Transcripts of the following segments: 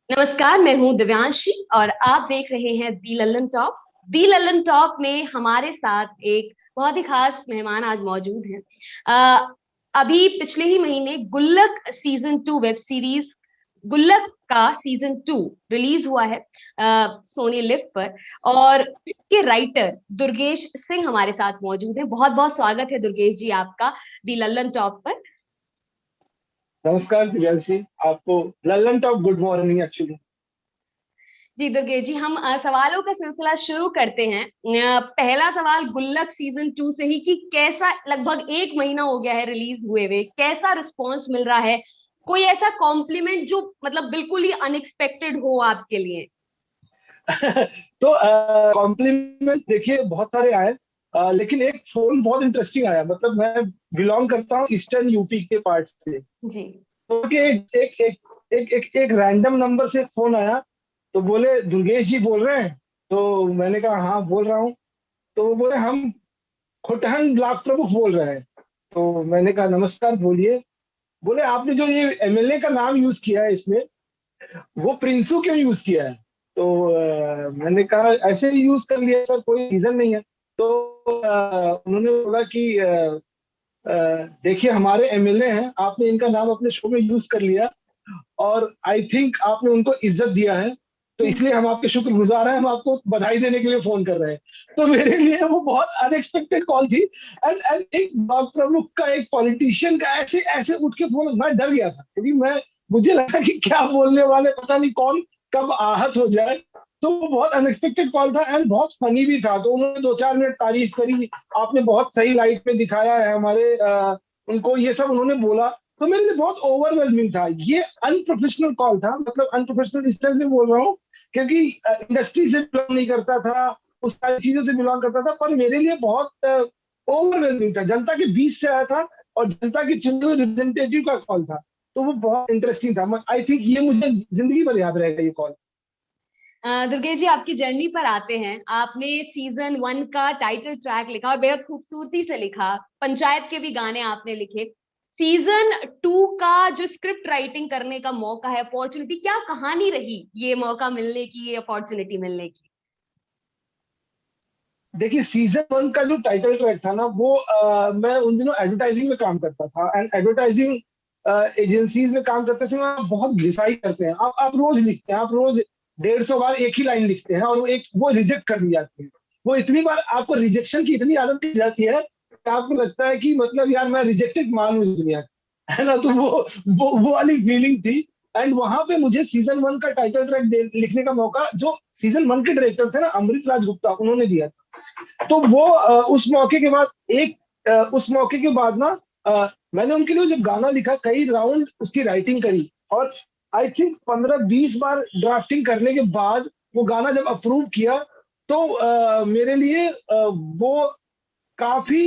नमस्कार, मैं हूं दिव्यांशी और आप देख रहे हैं दी लल्लन टॉक। दी लल्लन टॉक में हमारे साथ एक बहुत ही खास मेहमान आज मौजूद हैं। अ, अभी पिछले ही महीने गुल्लक सीजन 2 वेब सीरीज गुल्लक का सीजन 2 रिलीज हुआ है सोनी लिव पर। और इसके राइटर दुर्गेश सिंह हमारे साथ मौजूद हैं। बहुत बहुत स्वागत है दुर्गेश जी आपका दी लल्लन टॉक पर। नमस्कार दिव्यांशी। आपको Lallantop good morning actually. जी दुर्गे जी, हम सवालों का सिलसिला शुरू करते हैं। पहला सवाल गुल्लक सीजन 2 से ही कि कैसा, लगभग एक महीना हो गया है रिलीज हुए कैसा रिस्पॉन्स मिल रहा है? कोई ऐसा कॉम्प्लीमेंट जो मतलब बिल्कुल ही अनएक्सपेक्टेड हो आपके लिए? तो कॉम्प्लीमेंट देखिए बहुत सारे आए। लेकिन एक फोन बहुत इंटरेस्टिंग आया। मतलब मैं बिलोंग करता हूँ ईस्टर्न यूपी के पार्ट से। जी। तो एक रैंडम नंबर से फोन आया। तो बोले दुर्गेश जी बोल रहे हैं। तो मैंने कहा हाँ बोल रहा हूँ। तो वो बोले हम खोटहन ब्लॉक प्रमुख बोल रहे हैं। तो मैंने कहा नमस्कार बोलिए। बोले आपने जो ये एमएलए का नाम यूज किया है इसमें, वो प्रिंसू क्यों यूज किया है? तो मैंने कहा ऐसे ही यूज कर लिया सर, कोई रीजन नहीं है। तो उन्होंने बोला कि देखिए हमारे एमएलए हैं, आपने इनका नाम अपने शो में यूज कर लिया और आई थिंक आपने उनको इज्जत दिया है, तो इसलिए हम आपके शुक्रगुजार हैं, हम आपको बधाई देने के लिए फोन कर रहे हैं। तो मेरे लिए वो बहुत अनएक्सपेक्टेड कॉल थी। एंड एक ब्लॉक प्रमुख का, एक पॉलिटिशियन का ऐसे ऐसे उठ के फोन, मैं डर गया था क्योंकि मैं मुझे लगा कि क्या बोलने वाले, पता नहीं कौन कब आहत हो जाए। तो वो बहुत अनएक्सपेक्टेड कॉल था एंड बहुत फनी भी था। तो उन्होंने 2-4 मिनट तारीफ करी, आपने बहुत सही लाइट में दिखाया है हमारे उनको, ये सब उन्होंने बोला। तो मेरे लिए बहुत ओवरवेलमिंग था। ये अनप्रोफेशनल कॉल था, मतलब अनप्रोफेशनल इस तरह से बोल रहा हूँ क्योंकि इंडस्ट्री से बिलोंग नहीं करता था, उस सारी चीजों से बिलोंग करता था, पर मेरे लिए बहुत ओवरवेलमिंग था। जनता के बीच से आया था और जनता के चुने हुए रिप्रेजेंटेटिव का कॉल था। तो वो बहुत इंटरेस्टिंग था। आई थिंक ये मुझे जिंदगी भर याद रहेगा ये कॉल। दुर्गेश जी, आपकी जर्नी पर आते हैं। आपने सीजन 1 का टाइटल ट्रैक लिखा और बेहद खूबसूरती से लिखा। पंचायत के भी गाने आपने लिखे। सीजन 2 का जो स्क्रिप्ट राइटिंग करने का मौका है, अपॉर्चुनिटी, क्या कहानी रही ये मौका मिलने की, ये अपॉर्चुनिटी मिलने की? देखिए सीजन 1 का जो टाइटल ट्रैक था ना, वो मैं उन दिनों एडवर्टाइजिंग में काम करता था एंड एडवर्टाइजिंग एजेंसीज में काम करते समय आप बहुत घिसाई करते हैं। आप रोज लिखते हैं, आप रोज 150 बार एक ही लाइन लिखते हैं और वो रिजेक्ट कर दी जाती है। वो इतनी बार आपको रिजेक्शन की इतनी आदत लग जाती है कि आपको लगता है कि मतलब यार मैं रिजेक्टेड माल हूँ इस दुनिया का, है ना। तो वो वाली फीलिंग थी। एंड वहां पे मुझे सीजन 1 का टाइटल ट्रैक लिखने का मौका जो सीजन 1 के डायरेक्टर थे ना, अमृत राज गुप्ता, उन्होंने दिया। तो वो उस मौके के बाद उस मौके के बाद ना मैंने उनके लिए जब गाना लिखा, कई राउंड उसकी राइटिंग करी और आई थिंक 15-20 बार ड्राफ्टिंग करने के बाद वो गाना जब अप्रूव किया, तो मेरे लिए वो काफी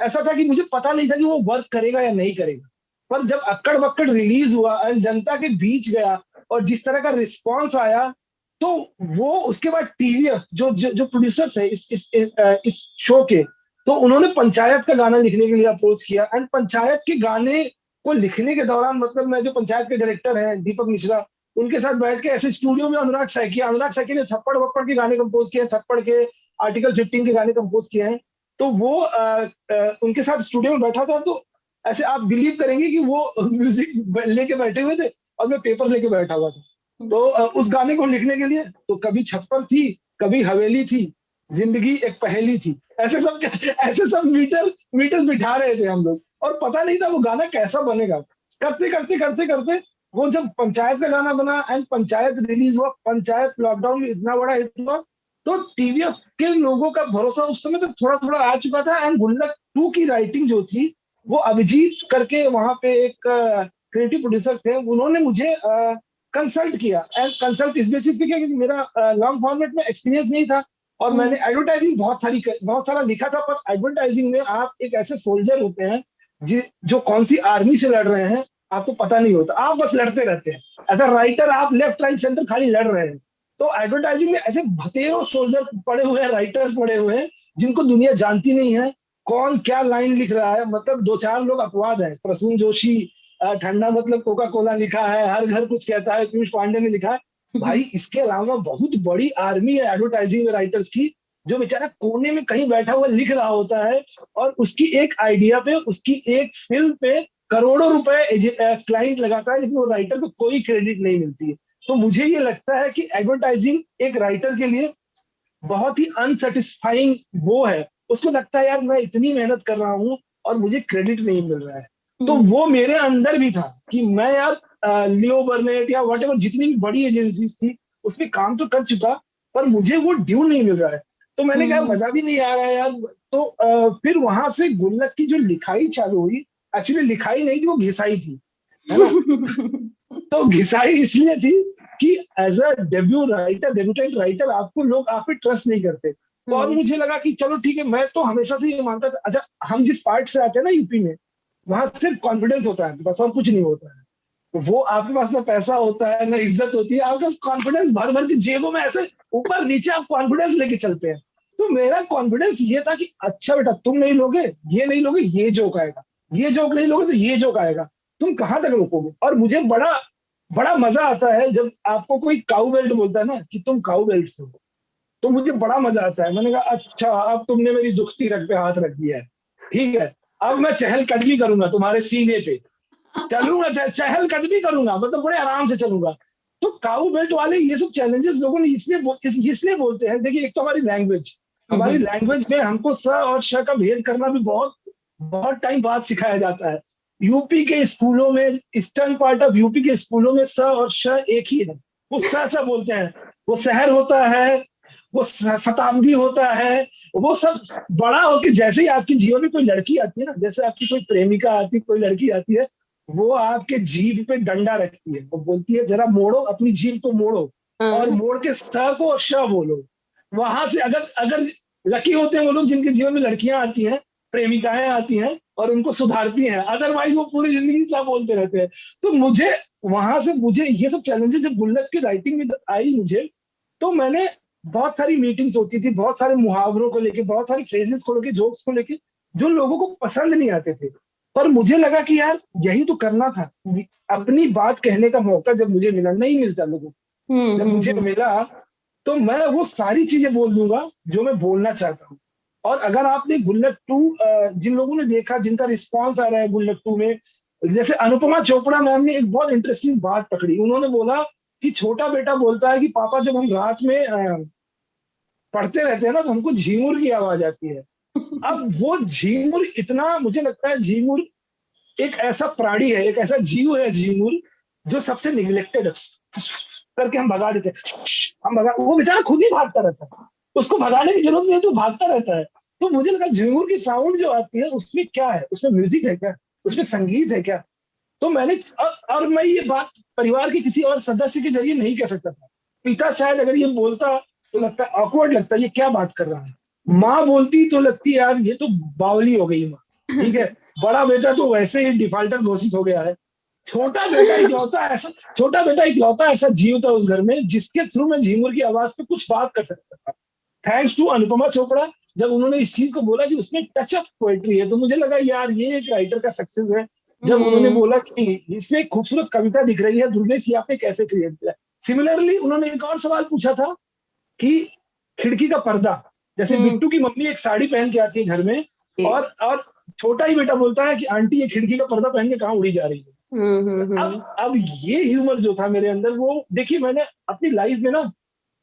ऐसा था कि मुझे पता नहीं था कि वो वर्क करेगा या नहीं करेगा। पर जब अक्कड़ बक्कड़ रिलीज हुआ एंड जनता के बीच गया और जिस तरह का रिस्पॉन्स आया, तो वो उसके बाद टीवीएफ जो प्रोड्यूसर्स है इस शो के, तो उन्होंने पंचायत का गाना लिखने के लिए अप्रोच किया। एंड पंचायत के गाने को लिखने के दौरान, मतलब मैं जो पंचायत के डायरेक्टर हैं दीपक मिश्रा, उनके साथ बैठ के ऐसे स्टूडियो में अनुराग सैकिया ने थप्पड़ वप्पड़ के गाने कंपोज किए हैं, थप्पड़ के आर्टिकल 15 के गाने कंपोज किए हैं। तो वो उनके साथ स्टूडियो में बैठा था। तो ऐसे आप बिलीव करेंगे कि वो म्यूजिक लेके बैठे हुए थे और मैं पेपर लेके बैठा हुआ था। तो उस गाने को लिखने के लिए तो कभी छप्पर थी, कभी हवेली थी, जिंदगी एक पहेली थी, ऐसे सब मीटर मीटर बिठा रहे थे हम लोग और पता नहीं था वो गाना कैसा बनेगा। करते करते करते करते वो जब पंचायत का गाना बना एंड पंचायत रिलीज हुआ, पंचायत लॉकडाउन में इतना बड़ा हिट हुआ, तो टीवीएफ के लोगों का भरोसा उस समय तक थोड़ा थोड़ा आ चुका था। एंड गुल्लक 2 की राइटिंग जो थी, वो अभिजीत करके वहां पे एक क्रिएटिव प्रोड्यूसर थे, उन्होंने मुझे कंसल्ट किया। एंड कंसल्ट इस बेसिस पे किया क्योंकि मेरा लॉन्ग फॉर्मेट में एक्सपीरियंस नहीं था और मैंने एडवर्टाइजिंग बहुत सारा लिखा था। पर एडवर्टाइजिंग में आप एक ऐसे सोल्जर होते हैं जो कौन सी आर्मी से लड़ रहे हैं आपको पता नहीं होता, आप बस लड़ते रहते हैं। एज अ राइटर आप लेफ्ट राइट सेंटर खाली लड़ रहे हैं। तो एडवर्टाइजिंग में ऐसे भतेरों सोल्जर पड़े हुए हैं, राइटर्स पड़े हुए हैं जिनको दुनिया जानती नहीं है कौन क्या लाइन लिख रहा है। मतलब 2-4 लोग अपवाद है, प्रसून जोशी, ठंडा मतलब कोका कोला लिखा है, हर घर कुछ कहता है, पीयूष पांडे ने लिखा है। भाई इसके अलावा बहुत बड़ी आर्मी है एडवर्टाइजिंग में राइटर्स की, जो बेचारा कोने में कहीं बैठा हुआ लिख रहा होता है, और उसकी एक आइडिया पे, उसकी एक फिल्म पे करोड़ों रुपए क्लाइंट लगाता है, लेकिन वो राइटर को कोई क्रेडिट नहीं मिलती है। तो मुझे ये लगता है कि एडवर्टाइजिंग एक राइटर के लिए बहुत ही अनसेटिस्फाइंग वो है। उसको लगता है यार मैं इतनी मेहनत कर रहा हूँ और मुझे क्रेडिट नहीं मिल रहा है। तो वो मेरे अंदर भी था कि मैं यार लियो बर्नेट या वट एवर जितनी भी बड़ी एजेंसीज थी उसमें काम तो कर चुका, पर मुझे वो ड्यू नहीं मिल रहा है। तो मैंने कहा मजा भी नहीं आ रहा है यार। तो फिर वहां से गुल्लक की जो लिखाई चालू हुई, एक्चुअली लिखाई नहीं थी, वो घिसाई थी, है ना। तो घिसाई इसलिए थी कि एज अ डेब्यूटेंट राइटर आपको लोग आप पे ट्रस्ट नहीं करते। तो और मुझे लगा कि चलो ठीक है, मैं तो हमेशा से ये मानता था, अच्छा हम जिस पार्ट से आते हैं ना यूपी में, वहां सिर्फ कॉन्फिडेंस होता है बस, और कुछ नहीं होता है। वो आपके पास ना पैसा होता है ना इज्जत होती है, आपके पास कॉन्फिडेंस भर भर के जेबों में ऐसे ऊपर नीचे आप कॉन्फिडेंस लेके चलते हैं। तो मेरा कॉन्फिडेंस ये था कि अच्छा बेटा तुम नहीं लोगे, ये नहीं लोगे, ये जोक आएगा, ये जोक नहीं लोगे तो ये जोक आएगा, तुम कहाँ तक रोकोगे। और मुझे बड़ा बड़ा मजा आता है जब आपको कोई काऊ बेल्ट बोलता है ना कि तुम काऊ बेल्ट से हो, तो मुझे बड़ा मजा आता है। मैंने कहा अच्छा अब तुमने मेरी दुखती रग पे हाथ रख दिया है, ठीक है, अब मैं चहलकदमी करूंगा तुम्हारे सीने पे, चलूंगा चहलकदमी करूंगा, मतलब बड़े आराम से चलूंगा। तो काऊ बेल्ट वाले ये सब चैलेंजेस लोगों ने इसलिए बोलते हैं। देखिए एक तो हमारी लैंग्वेज में हमको स और श का भेद करना भी बहुत बहुत टाइम बाद सिखाया जाता है। यूपी के स्कूलों में, ईस्टर्न पार्ट ऑफ यूपी के स्कूलों में स और श एक ही है, वो स बोलते हैं। वो शहर होता है, वो शताब्दी होता है, वो सब बड़ा होकर जैसे ही आपके जीवन में कोई लड़की आती है ना, जैसे आपकी कोई प्रेमिका आती है, कोई लड़की आती है, वो आपके जीभ पे डंडा रखती है, वो बोलती है जरा मोड़ो अपनी जीभ को, मोड़ो और मोड़ के स को और श बोलो। वहां से अगर अगर लकी होते हैं वो लोग जिनके जीवन में लड़कियां आती हैं, प्रेमिकाएं आती हैं और उनको सुधारती हैं, अदरवाइज वो पूरी जिंदगी सा बोलते रहते हैं। तो मुझे वहां से मुझे ये सब चैलेंजेस जब गुल्लक की राइटिंग में आई मुझे, तो मैंने बहुत सारी मीटिंग्स होती थी, बहुत सारे मुहावरों को लेके, बहुत सारी फ्रेजेस को लेके, जोक्स को लेके, जो लोगों को पसंद नहीं आते थे। पर मुझे लगा कि यार यही तो करना था, अपनी बात कहने का मौका जब मुझे मिला, नहीं मिलता लोगों को, जब मुझे मिला तो मैं वो सारी चीजें बोल दूंगा जो मैं बोलना चाहता हूँ। और अगर आपने गुल्लक 2 जिन लोगों ने देखा, जिनका रिस्पॉन्स आ रहा है गुल्लक 2 में, जैसे अनुपमा चोपड़ा मैम ने एक बहुत इंटरेस्टिंग बात पकड़ी। उन्होंने बोला कि छोटा बेटा बोलता है कि पापा जब हम रात में पढ़ते रहते हैं ना तो हमको झींगुर की आवाज आती है। अब वो झींगुर, इतना मुझे लगता है झींगुर एक ऐसा प्राणी है, एक ऐसा जीव है झींगुर, जो सबसे निग्लेक्टेड करके हम भगा देते हैं, हम भगा, वो बेचारा खुद ही भागता रहता है, उसको भगाने की जरूरत नहीं, तो भागता रहता है। तो मुझे लगा झिंगुर की साउंड जो आती है उसमें क्या है, उसमें म्यूजिक है क्या, उसमें संगीत है क्या। तो मैंने और मैं ये बात परिवार के किसी और सदस्य के जरिए नहीं कह सकता था। पिता शायद अगर ये बोलता तो लगता ऑकवर्ड लगता, ये क्या बात कर रहा है। माँ बोलती तो लगती यार ये तो बावली हो गई माँ, ठीक है। बड़ा बेटा तो वैसे ही डिफाल्टर घोषित हो गया है। छोटा बेटा इकलौता ऐसा जीव था उस घर में जिसके थ्रू मैं झिंगुर की आवाज पे कुछ बात कर सकता था। थैंक्स टू अनुपमा चोपड़ा, जब उन्होंने इस चीज को बोला कि उसमें टच ऑफ पोएट्री है, तो मुझे लगा यार ये एक राइटर का सक्सेस है। जब उन्होंने बोला कि इसमें एक खूबसूरत कविता दिख रही है, दुर्गेश ये आपने कैसे क्रिएट किया। सिमिलरली उन्होंने एक और सवाल पूछा था कि खिड़की का पर्दा, जैसे बिट्टू की मम्मी एक साड़ी पहन के आती है घर में, और छोटा ही बेटा बोलता है कि आंटी ये खिड़की का पर्दा पहन के कहाँ उड़ी जा रही है। अब ये ह्यूमर जो था मेरे अंदर, वो देखिए मैंने अपनी लाइफ में ना,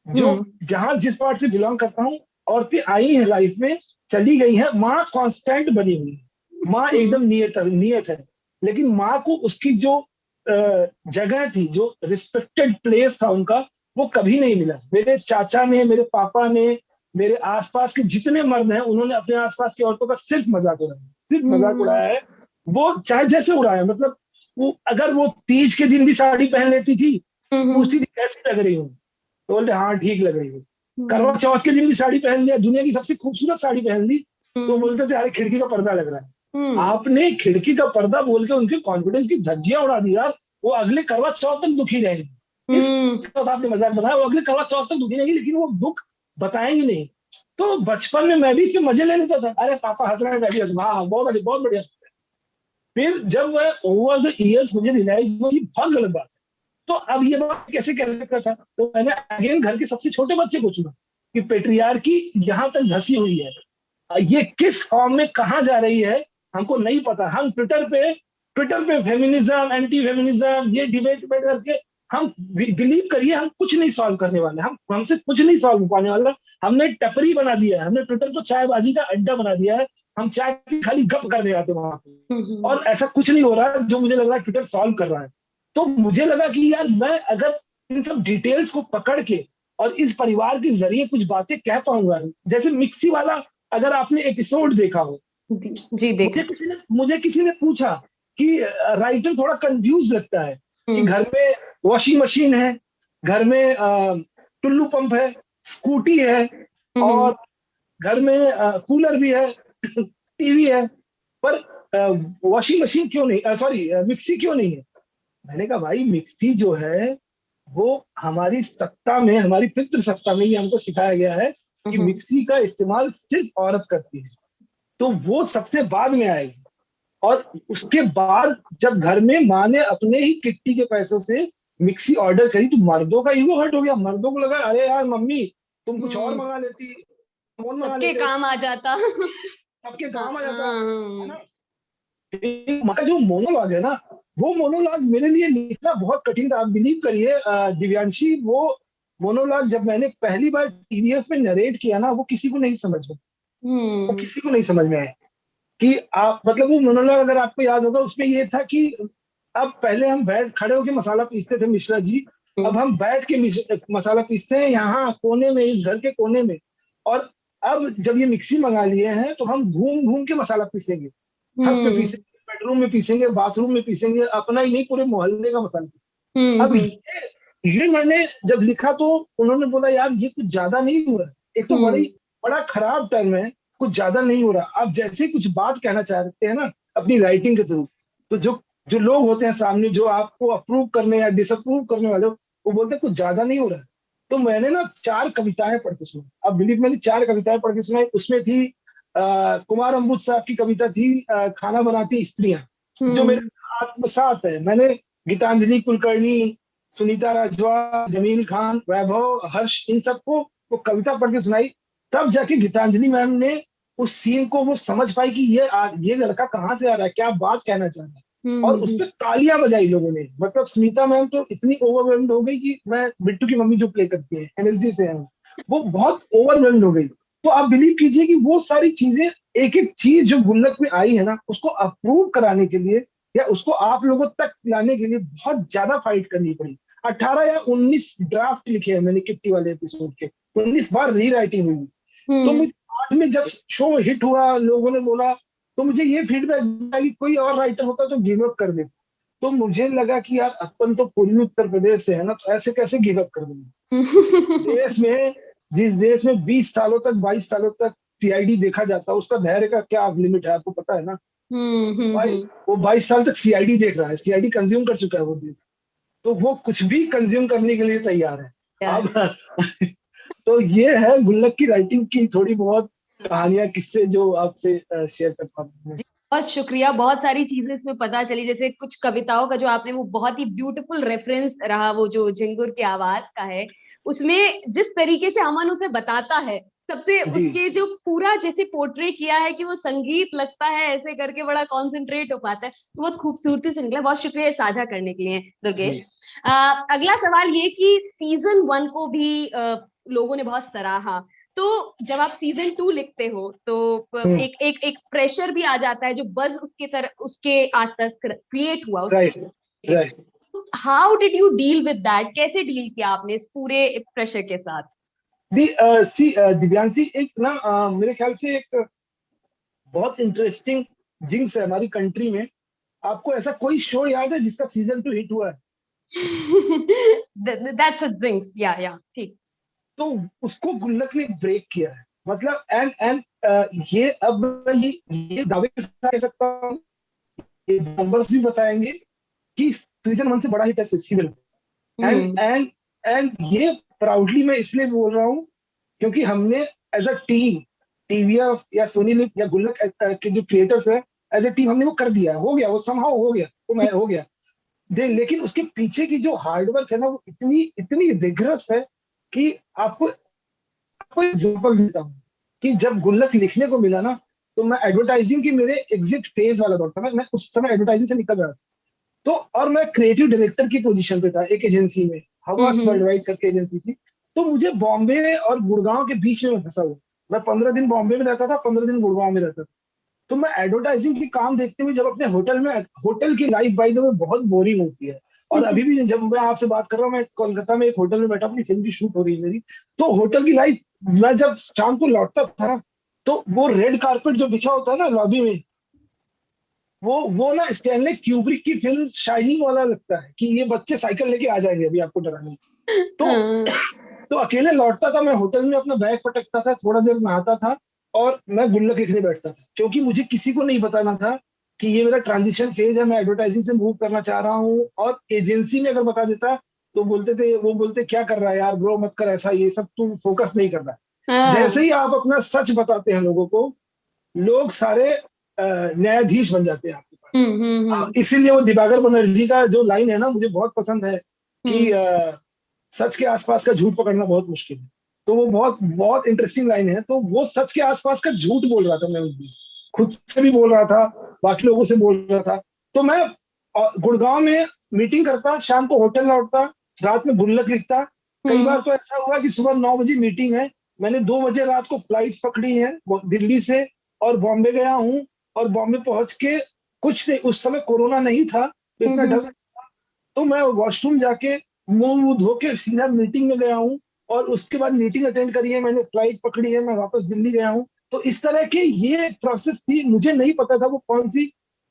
जो जहां जिस पार्ट से बिलोंग करता हूँ, औरतें आई हैं लाइफ में, चली गई हैं, माँ कांस्टेंट बनी हुई है, माँ एकदम नियत है। लेकिन माँ को उसकी जो जगह थी, जो रिस्पेक्टेड प्लेस था उनका, वो कभी नहीं मिला। मेरे चाचा ने, मेरे पापा ने, मेरे आसपास के जितने मर्द हैं, उन्होंने अपने आसपास की औरतों का सिर्फ मजाक उड़ाया है। वो चाहे जैसे उड़ाया, मतलब वो अगर वो तीज के दिन भी साड़ी पहन लेती थी, पूछती थी कैसी लग रही हूँ, तो बोलते हाँ ठीक लग रही हूँ। करवा चौथ के दिन भी साड़ी पहन लिया, दुनिया की सबसे खूबसूरत साड़ी पहन ली, तो बोलते थे अरे खिड़की का पर्दा लग रहा है। आपने खिड़की का पर्दा बोल के उनके कॉन्फिडेंस की धज्जियां उड़ा दी यार। वो अगले करवा चौथ तक दुखी रहेंगे। इस आपने मजाक बनाया, वो अगले करवा चौथ तक दुखी रहेंगी, लेकिन वो दुख बताएंगे नहीं। तो बचपन में मैं भी इसके मजे ले लेता था, अरे पापा हंस रहे हैं मैं भी हंसूंगा, हाँ बहुत बढ़िया। फिर जब मैं ओवर द ईयर्स मुझे रियलाइज हुआ ये बहुत गलत बात है। तो अब ये बात कैसे कह सकता था, तो मैंने अगेन घर के सबसे छोटे बच्चे को चुना कि पेट्रियार्की यहाँ तक धसी हुई है, ये किस फॉर्म में कहाँ जा रही है हमको नहीं पता। हम ट्विटर पे फेमिनिज्म, एंटी फेमिनिज्म, ये डिबेट करके हम बिलीव करिए हम कुछ नहीं सॉल्व करने वाले, हम हमसे कुछ नहीं सॉल्व हो पाने वाला। हमने टपरी बना दिया है, हमने ट्विटर को चायबाजी का अड्डा बना दिया है, हम चाय की खाली गप करने आते वहां पे, और ऐसा कुछ नहीं हो रहा है जो मुझे लग रहा है ट्विटर सॉल्व कर रहा है। तो मुझे लगा कि यार मैं अगर इन सब डिटेल्स को पकड़ के और इस परिवार के जरिए कुछ बातें कह पाऊंगा, जैसे मिक्सी वाला अगर आपने एपिसोड देखा हो, जी देखा। मुझे किसी ने पूछा कि राइटर थोड़ा कंफ्यूज लगता है कि घर में वॉशिंग मशीन है, घर में टुल्लू पंप है, स्कूटी है, और घर में कूलर भी है, टीवी है, पर वॉशिंग मशीन क्यों नहीं, सॉरी मिक्सी क्यों नहीं है। मैंने कहा भाई मिक्सी जो है वो हमारी सत्ता में, हमारी पितृ सत्ता में ये हमको सिखाया गया है कि मिक्सी का इस्तेमाल सिर्फ औरत करती है, तो वो सबसे बाद में आएगी। और उसके बाद जब घर में माँ ने अपने ही किट्टी के पैसों से मिक्सी ऑर्डर करी तो मर्दों का ईगो हर्ट हो गया। मर्दों को लगा अरे यार मम्मी तुम कुछ और मंगा लेती, सबके काम आ जाता, सबके काम आ जाता है ना। मगर जो मोनोलॉग है ना, वो मोनोलॉग मेरे लिए लिखना बहुत कठिन था। आप बिलीव करिए दिव्यांशी, वो मोनोलॉग जब मैंने पहली बार टीवीएफ में नरेट किया ना, वो किसी को नहीं समझ में, वो किसी को नहीं समझ में आया कि आप मतलब वो मोनोलॉग अगर आपको याद होगा उसमें ये था कि अब पहले हम बैठ खड़े होके मसाला पीसते थे मिश्रा जी, अब हम बैठ के मसाला पीसते हैं यहाँ कोने में, इस घर के कोने में। और अब जब ये मिक्सी मंगा लिए हैं तो हम घूम घूम के मसाला पीसेंगे, छत पे पीसेंगे, बेडरूम में पीसेंगे, बाथरूम में पीसेंगे, अपना ही नहीं पूरे मोहल्ले का मसाला पीसेंगे। अब ये मैंने जब लिखा तो उन्होंने बोला यार ये कुछ ज्यादा नहीं हो रहा, एक तो बड़ा खराब टर्म है, कुछ ज्यादा नहीं हो रहा। आप जैसे कुछ बात कहना चाहते हैं ना अपनी राइटिंग के थ्रू, तो जो जो लोग होते हैं सामने जो आपको अप्रूव करने या डिसअप्रूव करने वाले, वो बोलते हैं कुछ ज्यादा नहीं हो रहा है। तो मैंने ना 4 कविताएं पढ़ के सुनाई। अब बिलीव, मैंने 4 कविताएं पढ़ के सुनाई। उसमें थी कुमार अम्बुज साहब की कविता थी खाना बनाती स्त्रियां, जो मेरे आत्मसात है। मैंने गीतांजलि कुलकर्णी, सुनीता राजवा, जमील खान, वैभव, हर्ष, इन सबको वो कविता पढ़ के सुनाई। तब जाके गीतांजलि मैम ने उस सीन को वो समझ पाई कि ये लड़का कहाँ से आ रहा है, क्या बात कहना चाह रहा है, और उस पर तालियां बजाई लोगों ने। मतलब स्मिता मैम तो इतनी ओवरवेल्म्ड हो गई कि मैं बिट्टू की मम्मी जो प्ले करती है एनएसडी से है, वो बहुत ओवरवेल्म्ड हो गई। तो आप बिलीव कीजिए कि वो सारी चीजें, एक एक चीज जो गुल्लक में आई है ना, उसको अप्रूव कराने के लिए या उसको आप लोगों तक लाने के लिए बहुत ज्यादा फाइट करनी पड़ी। 18 या 19 ड्राफ्ट लिखे हैं मैंने किट्टी वाले एपिसोड के, 19 बार री राइटिंग हुई। तो मुझे बाद में जब शो हिट हुआ, लोगों ने बोला, तो मुझे ये फीडबैक मिला कि कोई और राइटर होता तो गिव अप कर दे। तो मुझे लगा कि यार अपन तो पूर्वी उत्तर प्रदेश से है ना, तो ऐसे कैसे गिव अप कर देंगे। देश में, जिस देश में 20 सालों तक 22 सालों तक सीआईडी देखा जाता है, उसका धैर्य का क्या लिमिट है आपको पता है ना। भाई वो 22 साल तक सीआईडी देख रहा है, सीआईडी कंज्यूम कर चुका है वो देश, तो वो कुछ भी कंज्यूम करने के लिए तैयार है। अब तो ये है गुल्लक की राइटिंग की थोड़ी बहुत कहानियां, किस्से जो आपसे शेयर कर पाते हैं। बहुत शुक्रिया, बहुत सारी चीजें इसमें पता चली। जैसे कुछ कविताओं का जो आपने, वो बहुत ही ब्यूटीफुल रेफरेंस रहा, वो जो झिंगुर की आवाज का है, उसमें जिस तरीके से अमन उसे बताता है, सबसे उसके जो पूरा जैसे पोर्ट्रे किया है कि वो संगीत लगता है, ऐसे करके बड़ा कॉन्सेंट्रेट हो पाता है, बहुत खूबसूरती से निकला। बहुत शुक्रिया साझा करने के लिए दुर्गेश। अगला सवाल ये कि सीजन 1 को भी लोगों ने बहुत सराहा, तो जब आप सीजन 2 लिखते हो तो एक प्रेशर भी आ जाता है, जो बज उसके आसपास क्रिएट हुआ। How did you deal with that? कैसे डील किया आपने इस पूरे प्रेशर के साथ? दिव्यांशी, एक ना मेरे ख्याल से एक बहुत इंटरेस्टिंग जिंक्स है हमारी कंट्री में। आपको ऐसा कोई शो याद है जिसका सीजन 2 हिट हुआ है? That's a jinx, yeah, ठीक। तो उसको गुल्लक ने ब्रेक किया है। मतलब एंड ये अब ये दावे के साथ कह सकता हूँ, ये नंबर्स भी बताएंगे कि सीजन 1 से बड़ा हिट है सीजन। एंड ये प्राउडली मैं इसलिए बोल रहा हूँ क्योंकि हमने एज अ टीम, टीवीएफ या सोनी लिव या गुल्लक के जो क्रिएटर्स है, एज अ टीम हमने वो कर दिया, हो गया, वो समहाउ हो गया, वो हो गया। लेकिन उसके पीछे की जो हार्डवर्क है ना, वो इतनी इतनी रिगरस है कि आपको एग्जांपल देता हूँ कि जब गुल्लक लिखने को मिला ना, तो मैं एडवर्टाइजिंग की मेरे एग्जिट फेज वाला दौर था, मैं उस समय एडवर्टाइजिंग से निकल रहा था। तो और मैं क्रिएटिव डायरेक्टर की पोजीशन पे था एक एजेंसी में, हवास हम्म। वर्ल्ड वाइड करके एजेंसी थी। तो मुझे बॉम्बे और गुड़गांव के बीच में फंसा हुआ, मैं 15 दिन बॉम्बे में रहता था, 15 दिन गुड़गांव में रहता था। तो मैं एडवर्टाइजिंग की काम देखते हुए जब अपने होटल में, होटल की लाइफ बाय द वे बहुत बोरिंग होती है। और अभी भी जब मैं आपसे बात कर रहा हूँ, मैं कोलकाता में एक होटल में बैठा, अपनी फिल्म की शूट हो रही है मेरी। तो होटल की लाइफ, मैं जब शाम को लौटता था, तो वो रेड कारपेट जो बिछा होता है ना लॉबी में, वो ना स्टैनली क्यूब्रिक की फिल्म शाइनिंग वाला लगता है कि ये बच्चे साइकिल लेके आ जाएंगे अभी आपको डराने। तो हाँ। तो अकेले लौटता था, मैं होटल में अपना बैग पटकता था, थोड़ा देर नहाता था, और मैं गुल्लक लिखने बैठता था, क्योंकि मुझे किसी को नहीं बताना था कि ये मेरा ट्रांजिशन फेज है, मैं एडवर्टाइजिंग से मूव करना चाह रहा हूँ। और एजेंसी में अगर बता देता तो वो बोलते क्या कर रहा है यार ब्रो, मत कर ऐसा, ये सब तू फोकस नहीं कर रहा है। जैसे हाँ। ही आप अपना सच बताते हैं लोगों को, लोग सारे न्यायाधीश बन जाते हैं आपके पास। हम्म। इसीलिए वो दिवाकर बनर्जी का जो लाइन है ना, मुझे बहुत पसंद है कि हम्म। सच के आसपास का झूठ पकड़ना बहुत मुश्किल है। तो वो बहुत बहुत इंटरेस्टिंग लाइन है। तो वो सच के आसपास का झूठ बोल रहा था मैं उस दिन, खुद से भी बोल रहा था, बाकी लोगों से बोल रहा था। तो मैं गुड़गांव में मीटिंग करता, शाम को होटल लौटता, रात में गुल्लक लिखता। कई हम्म। बार तो ऐसा हुआ कि सुबह 9 बजे मीटिंग है, मैंने 2 बजे रात को फ्लाइट्स पकड़ी है दिल्ली से, और बॉम्बे गया हूँ। और बॉम्बे पहुंच के कुछ नहीं, उस समय कोरोना नहीं था तो इतना हम्म। डर, तो मैं वॉशरूम जाके मुंह मुंह धो के सीधा मीटिंग में गया हूँ। और उसके बाद मीटिंग अटेंड करी है मैंने, फ्लाइट पकड़ी है, मैं वापस दिल्ली गया हूँ। तो इस तरह की ये प्रोसेस थी, मुझे नहीं पता था वो कौन सी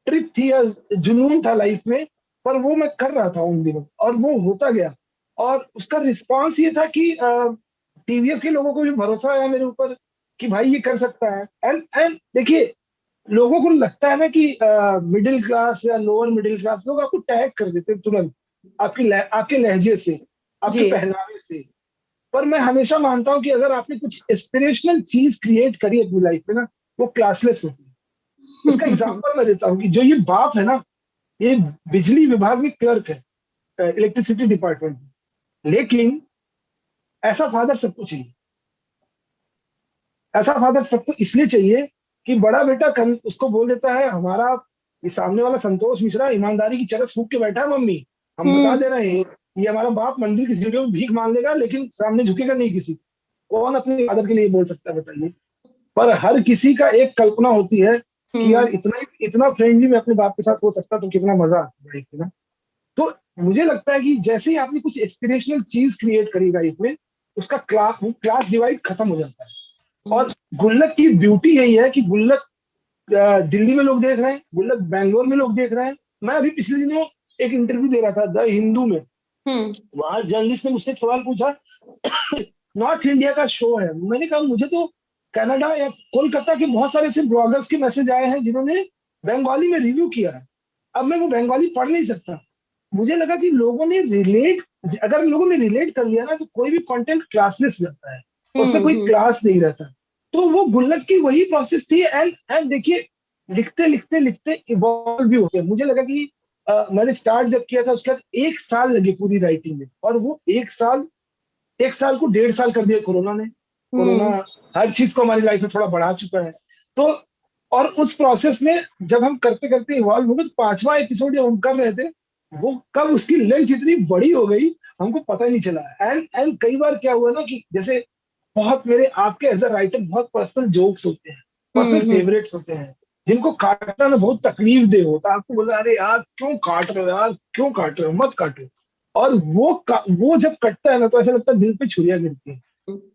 ट्रिप थी या जुनून था लाइफ में, पर वो मैं कर रहा था उन दिनों, और वो होता गया। और उसका रिस्पांस ये था कि टीवीएफ के लोगों को भी भरोसा आया मेरे ऊपर कि भाई ये कर सकता है। एंड देखिए, लोगों को लगता है ना कि मिडिल क्लास या लोअर मिडिल क्लास लोग आपको टैग कर देते हैं तुरंत, आपके लहजे से, आपके जी। पहनावे से। पर मैं हमेशा मानता हूं कि अगर आपने कुछ इंस्पिरेशनल चीज क्रिएट करी अपनी लाइफ में ना, वो क्लासलेस होती है। उसका एग्जांपल मैं देता हूँ कि जो ये बाप है ना, ये बिजली विभाग में क्लर्क है, इलेक्ट्रिसिटी डिपार्टमेंट में। लेकिन ऐसा फादर सबको चाहिए। ऐसा फादर सबको इसलिए चाहिए कि बड़ा बेटा उसको बोल देता है, हमारा ये सामने वाला संतोष मिश्रा ईमानदारी की चरस फूक के बैठा है मम्मी, हम बता हम्म। दे रहे हैं, ये हमारा बाप मंदिर की सीढ़ियों में भीख मांग लेगा लेकिन सामने झुकेगा नहीं किसी। कौन अपने फादर के लिए बोल सकता है बताइए। पर हर किसी का एक कल्पना होती है कि यार हम्म। इतना इतना फ्रेंडली मैं अपने बाप के साथ हो सकता तो कितना मजा आता लाइफ में ना। तो मुझे लगता है कि जैसे ही आपने कुछ इंस्पिरेशनल चीज क्रिएट करी लाइफ में, उसका क्लास डिवाइड खत्म हो जाता है। और गुल्लक की ब्यूटी यही है कि गुल्लक दिल्ली में लोग देख रहे हैं, गुल्लक बैंगलोर में लोग देख रहे हैं। मैं अभी पिछले दिनों एक इंटरव्यू दे रहा था द हिंदू में, हम्म। वहां जर्नलिस्ट ने मुझसे एक सवाल पूछा, नॉर्थ इंडिया का शो है, मैंने कहा मुझे तो कनाडा या कोलकाता के बहुत सारे ऐसे ब्लॉगर्स के मैसेज आए हैं जिन्होंने बंगाली में रिव्यू किया है। अब मैं वो बंगाली पढ़ नहीं सकता। मुझे लगा कि लोगों ने रिलेट, अगर लोगों ने रिलेट कर लिया ना, तो कोई भी कंटेंट क्लासलेस हो जाता है, उसमें कोई हम्म। क्लास नहीं रहता। तो वो गुल्लक की वही प्रोसेस थी। एंड देखिए, लिखते लिखते लिखते इवॉल्व भी हो गया। मुझे लगा कि मैंने स्टार्ट जब किया था उसके बाद 1 साल लगे पूरी राइटिंग में, और वो 1 साल को 1.5 साल कर दिया कोरोना ने। कोरोना हम्म। हर चीज को हमारी लाइफ में थोड़ा बढ़ा चुका है। तो और उस प्रोसेस में जब हम करते करते इवॉल्व हो गए, तो 5वां एपिसोड जब हम कर रहे थे, वो कब उसकी लेंथ इतनी बड़ी हो गई हमको पता ही नहीं चला। एंड कई बार क्या हुआ ना कि जैसे बहुत मेरे आपके एज अ राइटर बहुत पर्सनल जोक्स होते हैं, पर्सनल हम्म। फेवरेट्स होते हैं, जिनको काटना ना बहुत तकलीफ दे होता। आपको बोला अरे यार क्यों काट रहे हो, यार क्यों काट रहे हो, मत काटो। और वो जब कटता है ना, तो ऐसा लगता है दिल पे छुरियां गिरती है।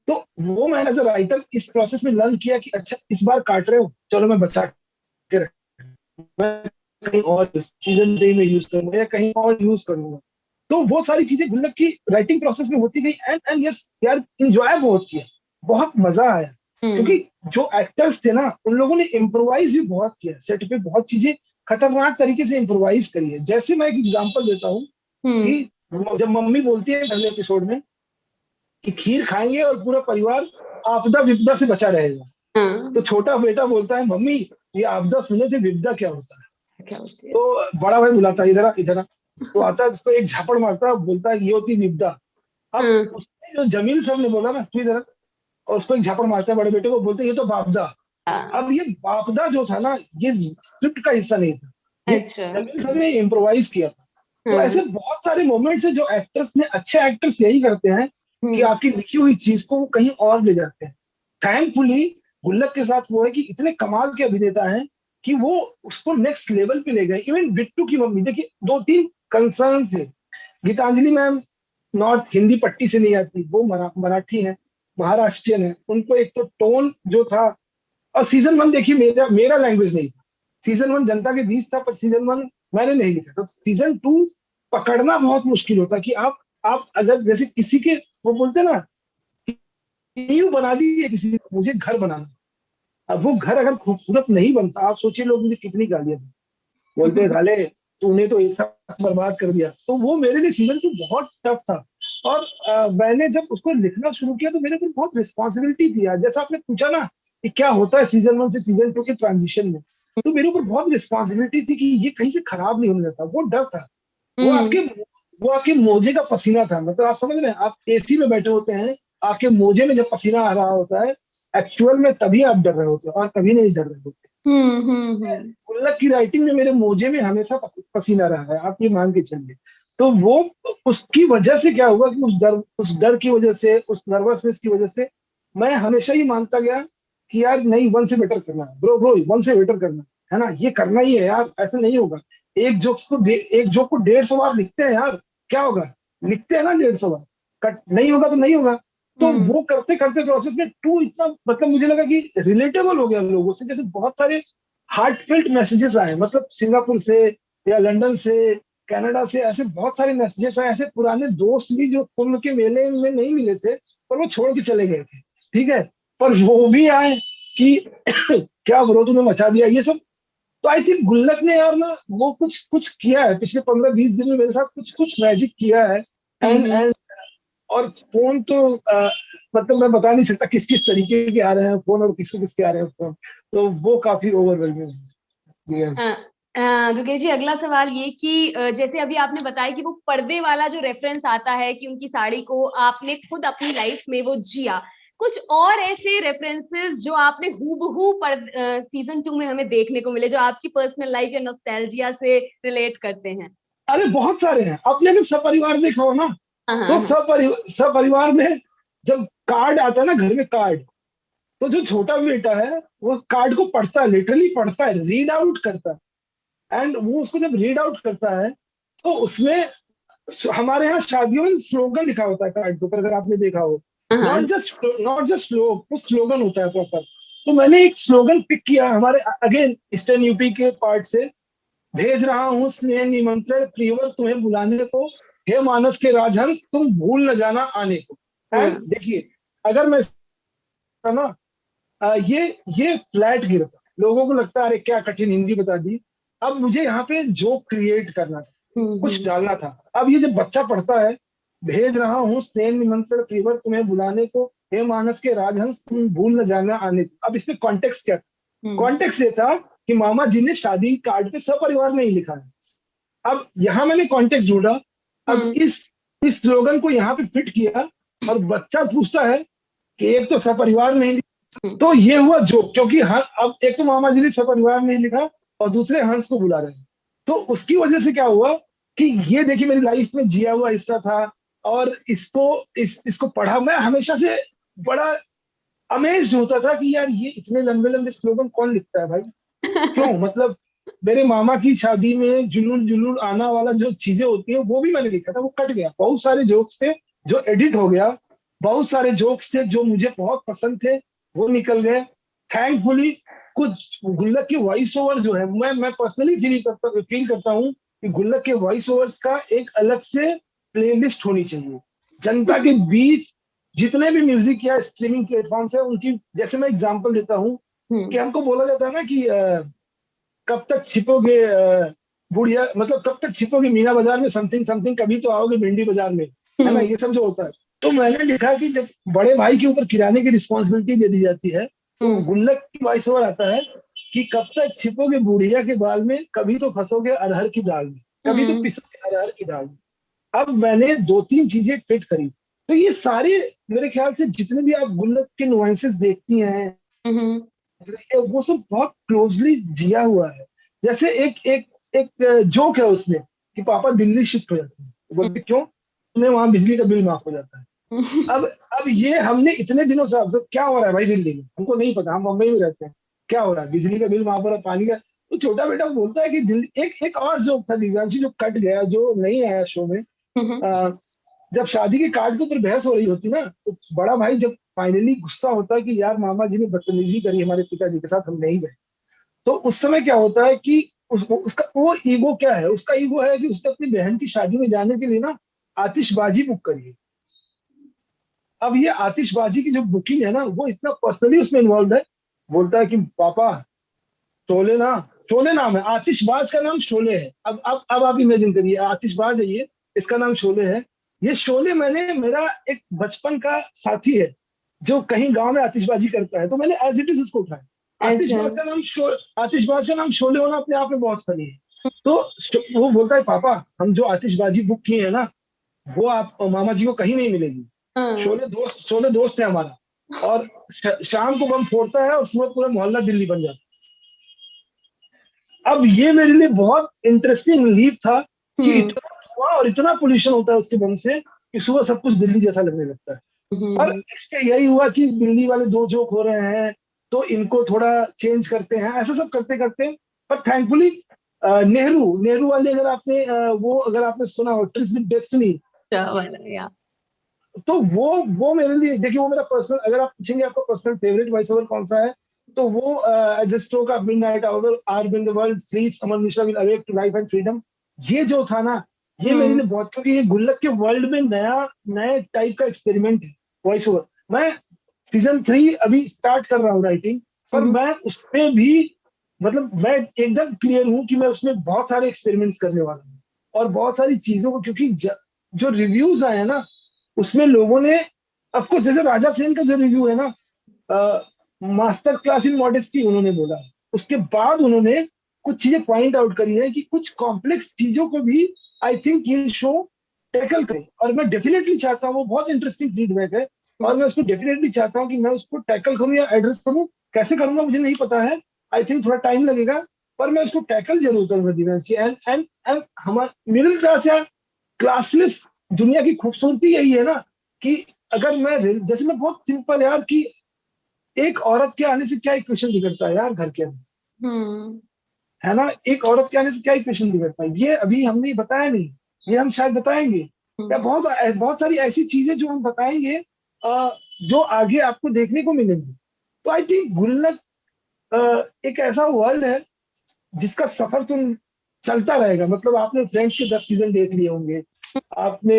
तो वो मैं एज अ राइटर इस प्रोसेस में लर्न किया कि अच्छा इस बार काट रहे हो, चलो मैं बचा के रख, मैं कहीं और सीजन 3 में यूज करूंगा या कहीं और यूज करूंगा। तो वो सारी चीजें गुल्लक की राइटिंग प्रोसेस में होती गई। एंड यस यार, इंजॉय बहुत किया, बहुत मजा आया। हम्म। क्योंकि जो एक्टर्स थे ना, उन लोगों ने इम्प्रोवाइज भी बहुत किया, सेट पे बहुत चीजें खतरनाक तरीके से इम्प्रोवाइज करी है। जैसे मैं एक एग्जांपल देता हूँ हम्म। कि जब मम्मी बोलती है पहले एपिसोड में कि खीर खाएंगे और पूरा परिवार आपदा विपदा से बचा रहेगा, तो हाँ। छोटा बेटा बोलता है मम्मी ये आपदा सुने थे, विपदा क्या होता है। क्या होती है। तो बड़ा भाई बुलाता है इधर आ, इधर आ। तो आता है उसको एक झापड़ मारता है, बोलता है ये होती विपदा। अब उसने जो जमील सर ने बोला ना तू इधर, और उसको एक झापड़ मारता है बड़े बेटे को, बोलते ये तो बापदा। अब ये बापदा जो था ना, ये स्क्रिप्ट का हिस्सा नहीं था, ये अच्छा। जमील सर ने इम्प्रोवाइज किया था। तो ऐसे बहुत सारे मोमेंट्स हैं जो एक्टर्स ने, अच्छे एक्टर्स यही करते हैं कि आपकी लिखी हुई चीज को वो कहीं और ले जाते हैं। थैंकफुली गुल्लक के साथ वो है कि इतने कमाल के अभिनेता हैं कि वो उसको नेक्स्ट लेवल पे ले गए। इवन बिट्टू की मम्मी, देखिए दो तीन कंसर्न थे। गीतांजलि मैम नॉर्थ हिंदी पट्टी से नहीं आती, वो मराठी है, महाराष्ट्रियन है, उनको एक तो टोन जो था, और सीजन 1 देखिए मेरा मेरा लैंग्वेज नहीं था। सीजन 1 जनता के बीच था, पर सीजन 1 मैंने नहीं लिखा। तो सीजन 2 पकड़ना बहुत मुश्किल होता कि आप अगर जैसे किसी के, वो बोलते ना, नींव बना दी है किसी ने, मुझे घर बनाना। अब वो घर अगर खूबसूरत नहीं बनता, आप सोचिए लोग मुझे कितनी गालियां बोलते हैं, गाले तूने तो ये सब बर्बाद कर दिया। तो वो मेरे लिए सीजन 2 बहुत टफ था। और मैंने जब उसको लिखना शुरू किया तो मेरे को बहुत रिस्पॉन्सिबिलिटी थी यार। जैसा आपने पूछा ना कि क्या होता है सीजन 1 से सीजन 2 के ट्रांजिशन में, तो मेरे ऊपर बहुत रिस्पॉन्सिबिलिटी थी कि ये कहीं से खराब नहीं होने देता। वो डर था। वो आपके वो आपके मोजे का पसीना था। मतलब आप समझ रहे हैं, आप एसी में बैठे होते हैं, आपके मोजे में जब पसीना आ रहा होता है एक्चुअल में, तभी आप डर रहे होते हैं और कभी नहीं डर रहे होते। गुल्लक की राइटिंग में मेरे मोजे में हमेशा पसीना रहा है, आप ये मान के चलिए। तो वो उसकी वजह से क्या हुआ कि उस डर की वजह से, उस नर्वसनेस की वजह से मैं हमेशा ही मानता गया कि यार नहीं, 1 से बेटर करना है ब्रो 1 से बेटर करना है ना, ये करना ही है यार, ऐसे नहीं होगा। एक जोक को 150 बार लिखते हैं यार, क्या होगा, लिखते हैं ना 150 बार, कट नहीं होगा तो नहीं होगा। तो वो करते करते प्रोसेस में 2 इतना, मतलब मुझे लगा कि रिलेटेबल हो गया लोगों से। जैसे बहुत सारे हार्टफेल्ट मैसेजेस आए, मतलब सिंगापुर से या लंदन से, कनाडा से, ऐसे बहुत सारे मैसेजेस आए। ऐसे पुराने दोस्त भी जो कुंभ के मेले में नहीं मिले थे, पर वो छोड़ के चले गए थे, ठीक है, पर वो भी आए कि क्या ब्रो तुमने मचा दिया ये सब। तो आई थिंक गुल्लक ने यार ना वो कुछ कुछ किया है पिछले 15-20 दिन में मेरे साथ, कुछ कुछ मैजिक किया है। एंड और फोन तो मतलब मैं बता नहीं सकता किस किस तरीके के आ रहे हैं फोन और किसको किसके आ रहे हैं फोन, तो वो काफी ओवरवेलमिंग है। दुर्गेश जी, अगला सवाल ये कि जैसे अभी आपने बताया कि वो पर्दे वाला जो रेफरेंस आता है कि उनकी साड़ी को आपने खुद अपनी लाइफ में वो जिया, कुछ और ऐसे रेफरेंसेस जो आपने हूबहू पर सीजन 2 में हमें देखने को मिले, जो आपकी पर्सनल लाइफ या नॉस्टैल्जिया से रिलेट करते हैं? अरे बहुत सारे हैं। आपने अगर सपरिवार देखा हो ना, तो सपरिवार में जब कार्ड आता है ना घर में, कार्ड, तो जो छोटा बेटा है वो कार्ड को पढ़ता है, लिटरली पढ़ता है, रीड आउट करता है। एंड वो उसको जब रीड आउट करता है तो उसमें हमारे यहाँ शादियों में स्लोगन लिखा होता है कार्ड के ऊपर, अगर आपने देखा हो। नॉट जस्ट श्लोक, वो स्लोगन होता है प्रॉपर। तो मैंने एक स्लोगन पिक किया हमारे, अगेन ईस्टर्न यूपी के पार्ट से। भेज रहा हूँ स्नेह निमंत्रण प्रियवर तुम्हें बुलाने को, हे मानस के राजहंस तुम भूल न जाना आने को। एंड देखिए, अगर मैं ना ये फ्लैट गिरता, लोगों को लगता है अरे क्या कठिन हिंदी बता दी। अब मुझे यहाँ पे जोक क्रिएट करना था, कुछ डालना था। अब ये जब बच्चा पढ़ता है, भेज रहा हूँ स्नेह निमंत्रण प्रियवर तुम्हें बुलाने को, हे मानस के राजहंस तुम भूल न जाना आने को। अब इसमें कॉन्टेक्स्ट क्या था? कॉन्टेक्स्ट ये था कि मामा जी ने शादी कार्ड पे सपरिवार नहीं लिखा है। अब यहाँ मैंने कॉन्टेक्स्ट ढूंढा, अब इस स्लोगन को यहाँ पे फिट किया, और बच्चा पूछता है कि एक तो सपरिवार नहीं लिखा, तो ये हुआ जोक। क्योंकि अब एक तो मामा जी ने सपरिवार नहीं लिखा और दूसरे हंस को बुला रहे हैं, तो उसकी वजह से क्या हुआ कि ये देखिए मेरी लाइफ में जिया हुआ हिस्सा था। और इसको पढ़ा, मैं हमेशा से बड़ा अमेज्ड होता था कि यार ये इतने लंबे लंबे स्लोगन कौन लिखता है भाई, क्यों, मतलब मेरे मामा की शादी में जुलूल जुलूल आना वाला जो चीजें होती है वो भी मैंने लिखा था, वो कट गया। बहुत सारे जोक्स थे जो एडिट हो गया, बहुत सारे जोक्स थे जो मुझे बहुत पसंद थे वो निकल गए। थैंकफुली कुछ गुल्लक के वॉइस ओवर जो है, मैं पर्सनली फील करता हूँ कि गुल्लक के वॉइस ओवर्स का एक अलग से प्लेलिस्ट होनी चाहिए। जनता के बीच जितने भी म्यूजिक या स्ट्रीमिंग प्लेटफॉर्म्स है उनकी, जैसे मैं एग्जांपल देता हूँ कि हमको बोला जाता है ना कि कब तक छिपोगे बुढ़िया, मतलब कब तक छिपोगे मीना बाजार में, समथिंग समथिंग, कभी तो आओगे भिंडी बाजार में, है ना, ये सब जो होता है। तो मैंने लिखा कि जब बड़े भाई के ऊपर किराने की रिस्पॉन्सिबिलिटी दे दी जाती है, तो गुल्लक की वॉइस ओवर आता है कि कब तक छिपोगे बुढ़िया के बाल में, कभी तो फंसोगे अरहर की दाल में। कभी तो पिसा अरहर की दाल। अब मैंने 2-3 चीजें फिट करी, तो ये सारे मेरे ख्याल से जितने भी आप गुल्लक के नुआंसेस देखती हैं, हम्म वो सब बहुत क्लोजली जिया हुआ है। जैसे एक एक एक जोक है उसमें कि पापा दिल्ली शिफ्ट हो जाते हैं, बोलते क्यों? उन्हें वहां बिजली का बिल माफ हो जाता है। अब अब ये हमने इतने दिनों से ऑब्जर्व, क्या हो रहा है भाई दिल्ली में, हमको नहीं पता, हम मुंबई में रहते हैं, क्या हो रहा है, बिजली का बिल माफ हो रहा है, पानी का। तो छोटा बेटा बोलता है कि दिल्ली, एक एक और जोक था दिव्यांशी जो कट गया, जो नहीं आया शो में। अ, जब शादी के कार्ड के ऊपर बहस हो रही होती ना, तो बड़ा भाई जब फाइनली गुस्सा होता है कि यार मामा जी ने बदतमीजी करी हमारे पिताजी के साथ, हम नहीं जाए, तो उस समय क्या होता है कि उसका वो ईगो क्या है, उसका ईगो है कि उसने अपनी बहन की शादी में जाने के लिए ना आतिशबाजी बुक करी है। अब ये आतिशबाजी की जो बुकिंग है ना, वो इतना पर्सनली उसमें इन्वॉल्व है। बोलता है कि पापा, शोले ना, शोले नाम है, आतिशबाज का नाम शोले है। अब आप इमेजिन करिए, आतिशबाज है ये, इसका नाम शोले है। ये शोले मैंने, मेरा एक बचपन का साथी है जो कहीं गांव में आतिशबाजी करता है, तो मैंने एज इट इज उसको उठाया। अच्छा। आतिशबाज का नाम शोले होना अपने आप में बहुत फनी है। तो वो बोलता है पापा, हम जो आतिशबाजी बुक किए हैं ना, वो आप मामा जी को कहीं नहीं मिलेगी। हाँ। शोले दोस्त है हमारा, और शाम को बम फोड़ता है और सुबह पूरा मोहल्ला दिल्ली बन जाता है। अब ये मेरे लिए बहुत इंटरेस्टिंग लीप था कि हम्म इतना धुआं और इतना पोल्यूशन होता है उसके बम से कि सुबह सब कुछ दिल्ली जैसा लगने लगता है। और हम्म इसके यही हुआ कि दिल्ली वाले दो जोक हो रहे हैं, तो इनको थोड़ा चेंज करते हैं, ऐसा सब करते करते। पर थैंकफुली नेहरू नेहरू वाले, अगर आपने अगर आपने सुना हो ट्रिप्स विद डेस्टिनी, या। तो वो मेरे लिए, देखिए वो मेरा पर्सनल, अगर आप पूछेंगे आपका पर्सनल फेवरेट वॉइस ओवर कौन सा है, तो वो at the stroke of midnight hour are when the world sleeps Amar Mishra will awake to life and freedom. ये जो था ना, ये मेरे हम्म लिए बहुत, क्योंकि ये गुल्लक के वर्ल्ड में नए टाइप का एक्सपेरिमेंट है वॉइस ओवर। मैं सीजन 3 अभी स्टार्ट कर रहा हूँ राइटिंग, पर हम्म मैं उसमें भी, मतलब मैं एकदम क्लियर हूँ कि मैं उसमें बहुत सारे एक्सपेरिमेंट्स करने वाला हूँ, और बहुत सारी चीजों को, क्योंकि जो रिव्यूज आए हैं ना, उसमें लोगों ने, ऑफकोर्स जैसे राजा सेन का जो रिव्यू है ना, मास्टर क्लास इन मॉडेस्टी उन्होंने बोला है, उसके बाद उन्होंने कुछ चीजें पॉइंट आउट करी है कि कुछ कॉम्प्लेक्स चीजों को भी आई थिंक ये शो टैकल करे, और मैं डेफिनेटली चाहता हूँ, वो बहुत इंटरेस्टिंग फीडबैक है, और मैं उसको डेफिनेटली चाहता हूँ कि मैं उसको टैकल करूँ या एड्रेस करूँ। कैसे करूंगा मुझे नहीं पता है, आई थिंक थोड़ा टाइम लगेगा, पर मैं उसको टैकल जरूर करूंगा दिव्यांशी। एंड एंड एंड हमारा मिडिल क्लास या क्लासलेस दुनिया की खूबसूरती यही है ना, कि अगर जैसे मैं बहुत सिंपल यार, कि एक औरत के आने से क्या इक्वेशन बिगड़ता है यार घर के अंदर, हम्म है ना, एक औरत के आने से क्या इक्वेशन बिगड़ता है, ये अभी हमने बताया नहीं, ये हम शायद बताएंगे, या बहुत बहुत सारी ऐसी चीजें जो हम बताएंगे, जो आगे आपको देखने को मिलेंगी। तो आई थिंक गुल्लक एक ऐसा वर्ल्ड है जिसका सफर तुम चलता रहेगा। मतलब आपने फ्रेंड्स के 10 सीजन देख लिए होंगे, आपने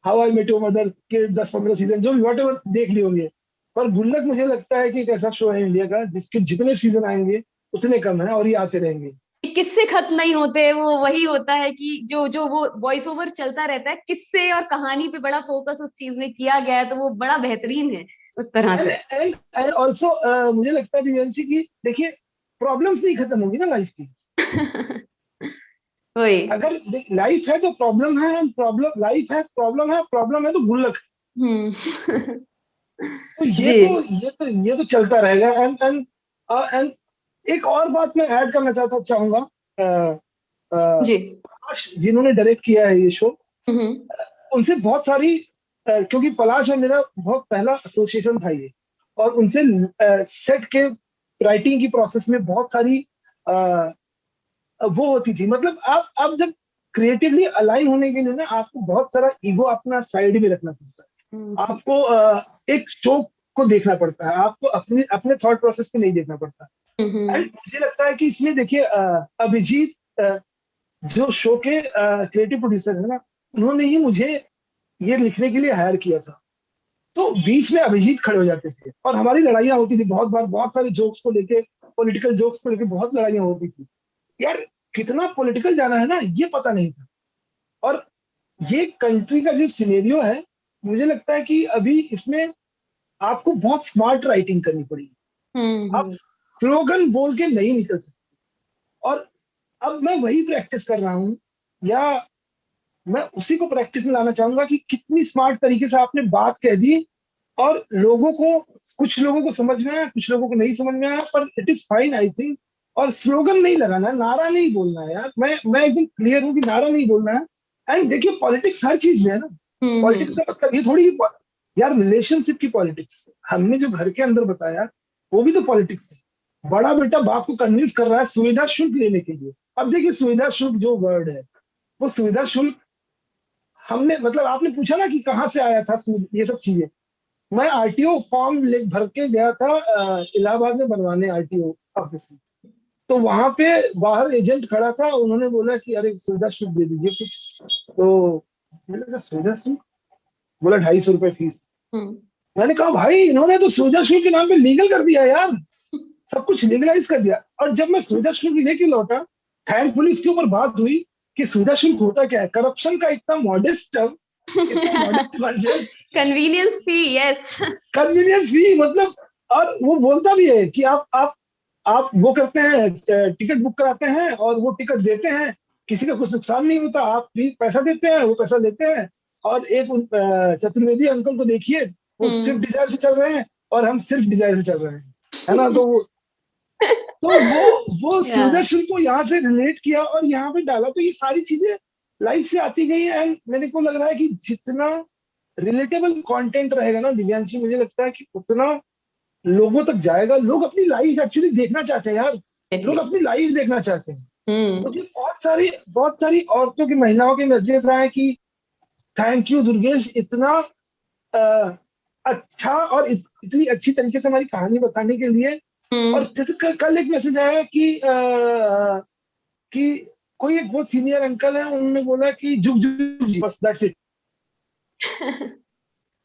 how I met your mother के 10-15 सीजन, जो भी वॉट एवर देख लिए होंगे, पर गुल्लक मुझे लगता है कि एक ऐसा शो है इंडिया का जिसके जितने सीजन आएंगे उतने कम है, और ये आते रहेंगे। किस्से खत्म नहीं होते, वो वही होता है कि जो जो वो वॉइस ओवर चलता रहता है, किस्से और कहानी पे बड़ा फोकस उस चीज में किया गया है, तो वो बड़ा बेहतरीन है उस तरह एंड से। एंड एंड ऑल्सो मुझे लगता है दिव्यांशी की, देखिए प्रॉब्लम्स नहीं खत्म होगी ना लाइफ की। वही। अगर लाइफ है तो प्रॉब्लम है, प्रॉब्लम लाइफ है, प्रॉब्लम है तो गुल्लक। हम्म तो ये जी तो ये तो चलता रहेगा। एंड एंड एंड एक और बात मैं ऐड करना चाहूंगा, जी। पलाश जिन्होंने डायरेक्ट किया है ये शो, हम्म उनसे बहुत सारी, क्योंकि पलाश और मेरा बहुत पहला एसोसिएशन था ये, और उनसे सेट के राइटिंग की प्रोसेस में बहुत सारी वो होती थी। मतलब आप जब क्रिएटिवली अलाइन होने के लिए ना, आपको बहुत सारा ईगो अपना साइड में रखना पड़ता है, हम्म आपको एक शो को देखना पड़ता है, आपको अपने अपने थॉट प्रोसेस को नहीं देखना पड़ता। एंड हम्म मुझे लगता है कि इसमें देखिए, अभिजीत जो शो के क्रिएटिव प्रोड्यूसर है ना, उन्होंने ही मुझे ये लिखने के लिए हायर किया था। तो बीच में अभिजीत खड़े हो जाते थे और हमारी लड़ाइयाँ होती थी बहुत बार, बहुत सारे जोक्स को लेके, पॉलिटिकल जोक्स को लेके बहुत लड़ाइयाँ होती थी यार। कितना पॉलिटिकल जाना है ना, ये पता नहीं था। और ये कंट्री का जो सिनेरियो है, मुझे लगता है कि अभी इसमें आपको बहुत स्मार्ट राइटिंग करनी पड़ेगी। आप हम्म स्लोगन बोल के नहीं निकल सकते। और अब मैं वही प्रैक्टिस कर रहा हूँ या मैं उसी को प्रैक्टिस में लाना चाहूंगा कि कितनी स्मार्ट तरीके से आपने बात कह दी, और लोगों को, कुछ लोगों को समझ में आया, कुछ लोगों को नहीं समझ में आया, पर it is fine I think. और स्लोगन नहीं लगाना है, नारा नहीं बोलना है यार। मैं एकदम क्लियर हूँ कि नारा नहीं बोलना है। एंड देखिए, पॉलिटिक्स हर चीज में है ना। पॉलिटिक्स हम्म। का मतलब ये थोड़ी यार रिलेशनशिप की पॉलिटिक्स, हमने जो घर के अंदर बताया वो भी तो पॉलिटिक्स है। बड़ा बेटा बाप को कन्विंस कर रहा है सुविधा शुल्क लेने के लिए। अब देखिए, सुविधा शुल्क जो वर्ड है, वो सुविधा शुल्क, हमने मतलब आपने पूछा ना कि कहाँ से आया था ये सब चीजें। मैं आरटीओ फॉर्म भर के गया था इलाहाबाद में बनवाने, आरटीओ ऑफिस में। तो वहां पे बाहर एजेंट खड़ा था, उन्होंने बोला कि अरे सुविधा शुल्क दे दीजिए कुछ। तो मैंने कहा सुविधा शुल्क? बोला 250 रुपए फीस। हम्म। मैंने कहा भाई, इन्होंने तो सुविधा शुल्क के नाम पे लीगल कर दिया यार, सब कुछ लीगलाइज कर दिया। और जब मैं सुविधा शुल्क लेके लौटा, थैंकफुली इसके ऊपर बात हुई कि सुविधा शुल्क होता क्या है। करप्शन का इतना मॉडेस्ट टर्म, इतना मॉडेस्ट वर्जन, कन्वीनियंस फी, यस। कन्वीनियंस भी मतलब। और वो बोलता भी है कि आप वो करते हैं, टिकट बुक कराते हैं और वो टिकट देते हैं, किसी का कुछ नुकसान नहीं होता, आप भी पैसा देते हैं, वो पैसा लेते हैं। और एक चतुर्वेदी अंकल को देखिए, वो स्विफ्ट हम्म। डिजायर से चल रहे हैं और हम सिर्फ डिजायर से चल रहे हैं, है ना। तो वो या। सुविधा शुल्क को यहाँ से रिलेट किया और यहाँ पे डाला, तो ये सारी चीजें लाइफ से आती गई है। एंड मेरे को लग रहा है कि जितना रिलेटेबल कंटेंट रहेगा ना दिव्यांशी, मुझे लगता है कि उतना लोगों तक जाएगा। लोग अपनी लाइफ एक्चुअली देखना चाहते हैं यार, लोग अपनी लाइफ देखना चाहते हैं। हम्म। मुझे बहुत सारी औरतों की, महिलाओं के मैसेजेस आए कि थैंक यू दुर्गेश, इतना अ, अच्छा और इतनी अच्छी तरीके से हमारी कहानी बताने के लिए। और हम्म। जैसे कल एक मैसेज आया कि कोई एक बहुत सीनियर अंकल है, उन्होंने बोला कि जुग जुग जी, बस दैट्स इट।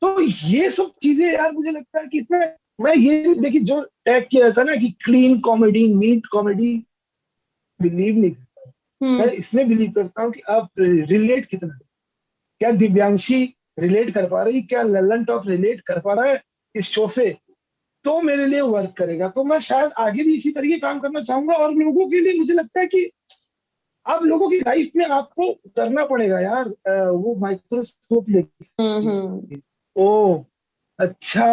तो ये सब चीजें यार, मुझे लगता है कि इतना, मैं ये देखिए जो टैग किया था ना कि clean comedy, neat comedy, believe नहीं करता। मैं हम्म। इसमें बिलीव करता हूँ कि आप रिलेट कितना, क्या दिव्यांशी रिलेट कर पा रही, क्या लल्लन टॉप रिलेट कर पा रहा है इस शो से, तो मेरे लिए वर्क करेगा। तो मैं शायद आगे भी इसी तरीके काम करना चाहूंगा। और लोगों के लिए मुझे लगता है कि अब लोगों की लाइफ में आपको उतरना पड़ेगा यार, वो माइक्रोस्कोप लेके। हम्म। ओ अच्छा,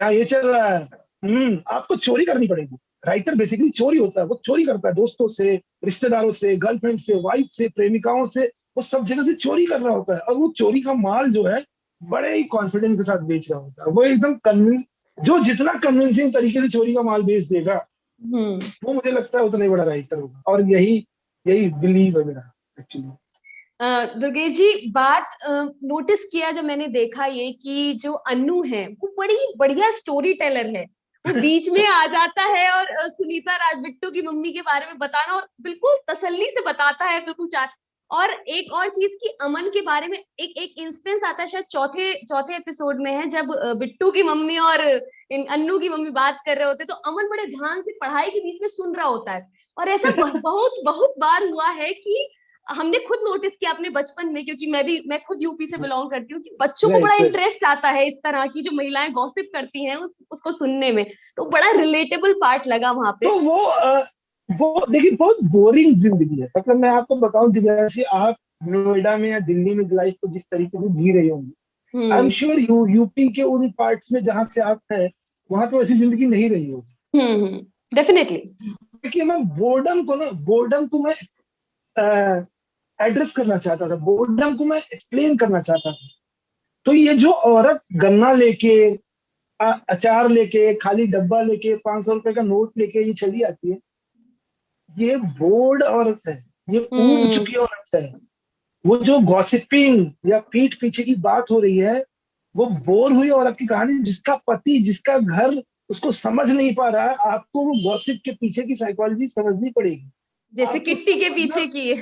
हाँ ये चल रहा है। आपको चोरी करनी पड़ेगी। राइटर बेसिकली चोरी होता है, वो चोरी करता है दोस्तों से, रिश्तेदारों से, गर्लफ्रेंड से, वाइफ से, प्रेमिकाओं से, वो सब जगह से चोरी कर रहा होता है। और वो चोरी का माल जो है, बड़े ही कॉन्फिडेंस के साथ बेच रहा होता है। वो एकदम कन्विंस, जो जितना कन्विंसिंग तरीके से चोरी का माल बेच देगा, हम्म। वो मुझे लगता है उतना ही बड़ा राइटर होगा। और यही यही बिलीव है मेरा एक्चुअली। दुर्गेश जी, बात नोटिस किया जब मैंने देखा ये कि जो अन्नू है वो बड़ी बढ़िया स्टोरी टेलर है। वो बीच में आ जाता है और सुनीता राजबिट्टू की मम्मी के बारे में बताना, और बिल्कुल तसल्ली से बताता है, बिल्कुल चार। और एक और चीज की अमन के बारे में एक एक इंस्टेंस आता है, शायद चौथे चौथे एपिसोड में है, जब बिट्टू की मम्मी और इन अन्नू की मम्मी बात कर रहे होते तो अमन बड़े ध्यान से पढ़ाई के बीच में सुन रहा होता है। और ऐसा बहुत बहुत बार हुआ है कि हमने खुद नोटिस किया अपने बचपन में, क्योंकि मैं खुद यूपी से बिलोंग करती हूँ, कि बच्चों को बड़ा राइट राइट। इंटरेस्ट आता है इस तरह की जो महिलाएं गॉसिप करती हैं उसको सुनने में। तो बड़ा रिलेटेबल पार्ट लगा वहां पे। तो वो देखिए, बहुत बोरिंग जिंदगी है। मतलब मैं आपको बताऊं दिव्यांशी, आप नोएडा में या दिल्ली में लाइफ को जिस तरीके से जी रही होंगी, I am hmm. Sure UP के उन पार्ट्स में जहां से आप हैं, वहां तो ऐसी जिंदगी नहीं रही होगी। हम्म। डेफिनेटली। देखिए, मैं बोर्डम को मैं एड्रेस करना चाहता था, बोर्डम को मैं एक्सप्लेन करना चाहता था। तो ये जो औरत गन्ना लेके, अचार लेके, खाली डब्बा लेके, 500 रुपए का नोट लेके ये चली आती है, ये बोर्ड औरत है, ये ऊब हम्म। चुकी औरत है। वो जो गॉसिपिंग या पीठ पीछे की बात हो रही है, वो बोर हुई औरत की कहानी, जिसका पति, जिसका घर उसको समझ नहीं पा रहा है। आपको वो गॉसिप के पीछे की साइकोलॉजी समझनी पड़ेगी। जैसे आपको किट्टी के समझना, पीछे की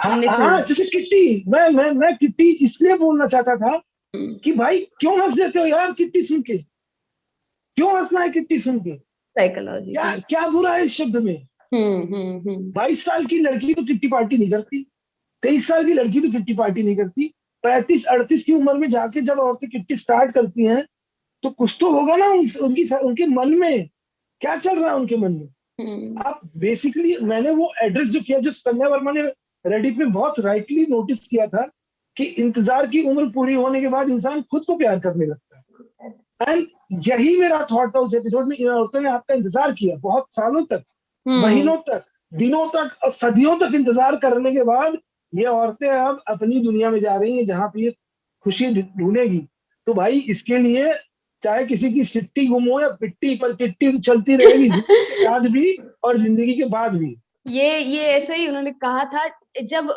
हाँ हमने सुना। हाँ, जैसे किट्टी, मैं किट्टी इसलिए बोलना चाहता था हम्म। कि भाई क्यों हंस देते हो यार किट्टी सुन के, क्यों हंसना है किट्टी सुन के, साइकोलॉजी। क्या क्या बुरा है इस शब्द में। हम्म। 22 साल की लड़की तो किट्टी पार्टी नहीं करती, 23 साल की लड़की तो किट्टी पार्टी नहीं करती, 35-38 की उम्र में जाके जब औरतें किट्टी स्टार्ट करती हैं, तो कुछ तो होगा ना उनके मन में, क्या चल रहा है उनके मन में। हम्म। आप बेसिकली, मैंने वो एड्रेस जो किया, जो कन्या वर्मा ने रेडिट में बहुत राइटली नोटिस किया था कि इंतजार की उम्र पूरी होने के बाद इंसान खुद को प्यार करने लगता है। एंड यही मेरा थॉट था उस एपिसोड में। इन औरतों ने आपका इंतजार किया बहुत सालों तक, महीनों तक, दिनों तक और सदियों तक इंतजार करने के बाद ये औरतें अब अपनी दुनिया में जा रही हैं जहां पे ये खुशी ढूंढेगी। तो भाई इसके लिए चाहे किसी की सिट्टी गुम हो या पिट्टी, पर किट्टी तो चलती रहेगी जिंदगी के साथ भी और जिंदगी के बाद भी। ये ऐसे ही उन्होंने कहा था। जब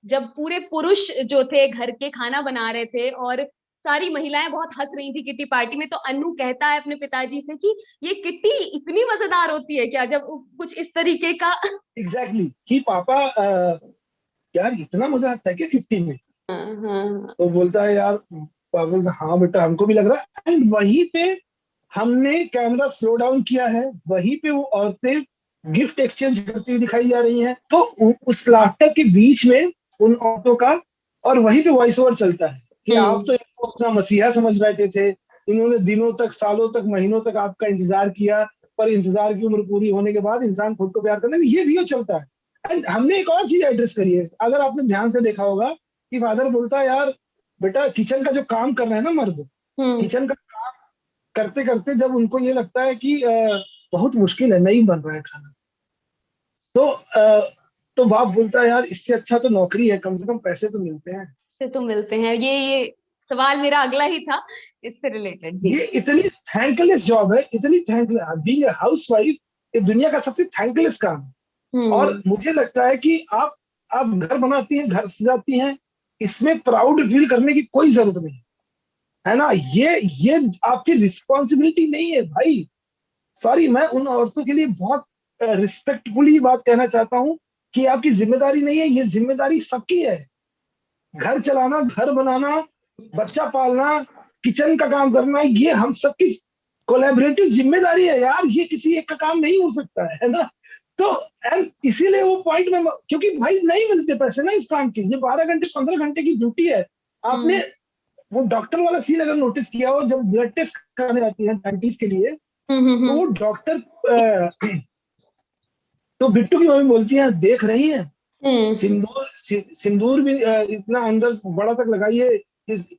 जब पूरे पुरुष जो थे घर के खाना बना रहे थे और सारी महिलाएं बहुत हंस रही थी किट्टी पार्टी में, तो अन्नू कहता है अपने पिताजी से कि ये किट्टी इतनी मजेदार होती है क्या, जब कुछ इस तरीके का। एग्जैक्टली कि पापा यार इतना मजा आता है क्या किट्टी में? हाँ हाँ तो बोलता है यार, पापा बोलता है, हाँ बेटा हमको भी लग रहा है। एंड वहीं पे हमने कैमरा स्लो डाउन किया है, वहीं पे वो औरतें गिफ्ट एक्सचेंज करती हुई दिखाई जा रही हैं। तो उस लाफ्टर के बीच में उन औरतों का, और वहीं पे वॉइस ओवर चलता है कि आप तो इनको अपना मसीहा समझ बैठे थे, इन्होंने दिनों तक, सालों तक, महीनों तक आपका इंतजार किया, पर इंतजार की उम्र पूरी होने के बाद इंसान खुद को प्यार करने, ये भी चलता है। एंड हमने एक और चीज एड्रेस करी है, अगर आपने ध्यान से देखा होगा कि फादर बोलता है यार बेटा किचन का जो काम कर रहे हैं ना मर्द, किचन का काम करते करते जब उनको ये लगता है कि बहुत मुश्किल है, नहीं बन रहा है खाना, तो तो बाप बोलता है यार इससे अच्छा तो नौकरी है, कम से कम पैसे तो मिलते हैं। से तो मिलते हैं। ये सवाल मेरा अगला ही था इससे रिलेटेड जी। ये इतनी थैंकलेस जॉब है, इतनी थैंकलेस, बीइंग ए हाउसवाइफ ये दुनिया का सबसे थैंकलेस काम है। और मुझे लगता है कि आप घर बनाती हैं, घर सजाती हैं, इसमें प्राउड फील करने की कोई जरूरत नहीं है ना। ये आपकी रिस्पॉन्सिबिलिटी नहीं है भाई। सॉरी, मैं उन औरतों के लिए बहुत रिस्पेक्टफुली बात कहना चाहता हूं कि आपकी जिम्मेदारी नहीं है, ये जिम्मेदारी सबकी है। घर चलाना, घर बनाना, बच्चा पालना, किचन का काम करना, ये हम सबकी कोलैबोरेटिव जिम्मेदारी है यार, ये किसी एक का काम नहीं हो सकता है ना। तो एंड इसीलिए वो पॉइंट में, क्योंकि भाई नहीं मिलते पैसे ना इस काम के, ये 12 घंटे 15 घंटे की ड्यूटी है। आपने वो डॉक्टर वाला सीन अगर नोटिस किया हो, जब ब्लड टेस्ट करने जाती है डायबिटीज के लिए, तो वो डॉक्टर तो बिट्टू की मम्मी बोलती है देख रही है सिंदूर भी इतना अंदर बड़ा तक लगाइए,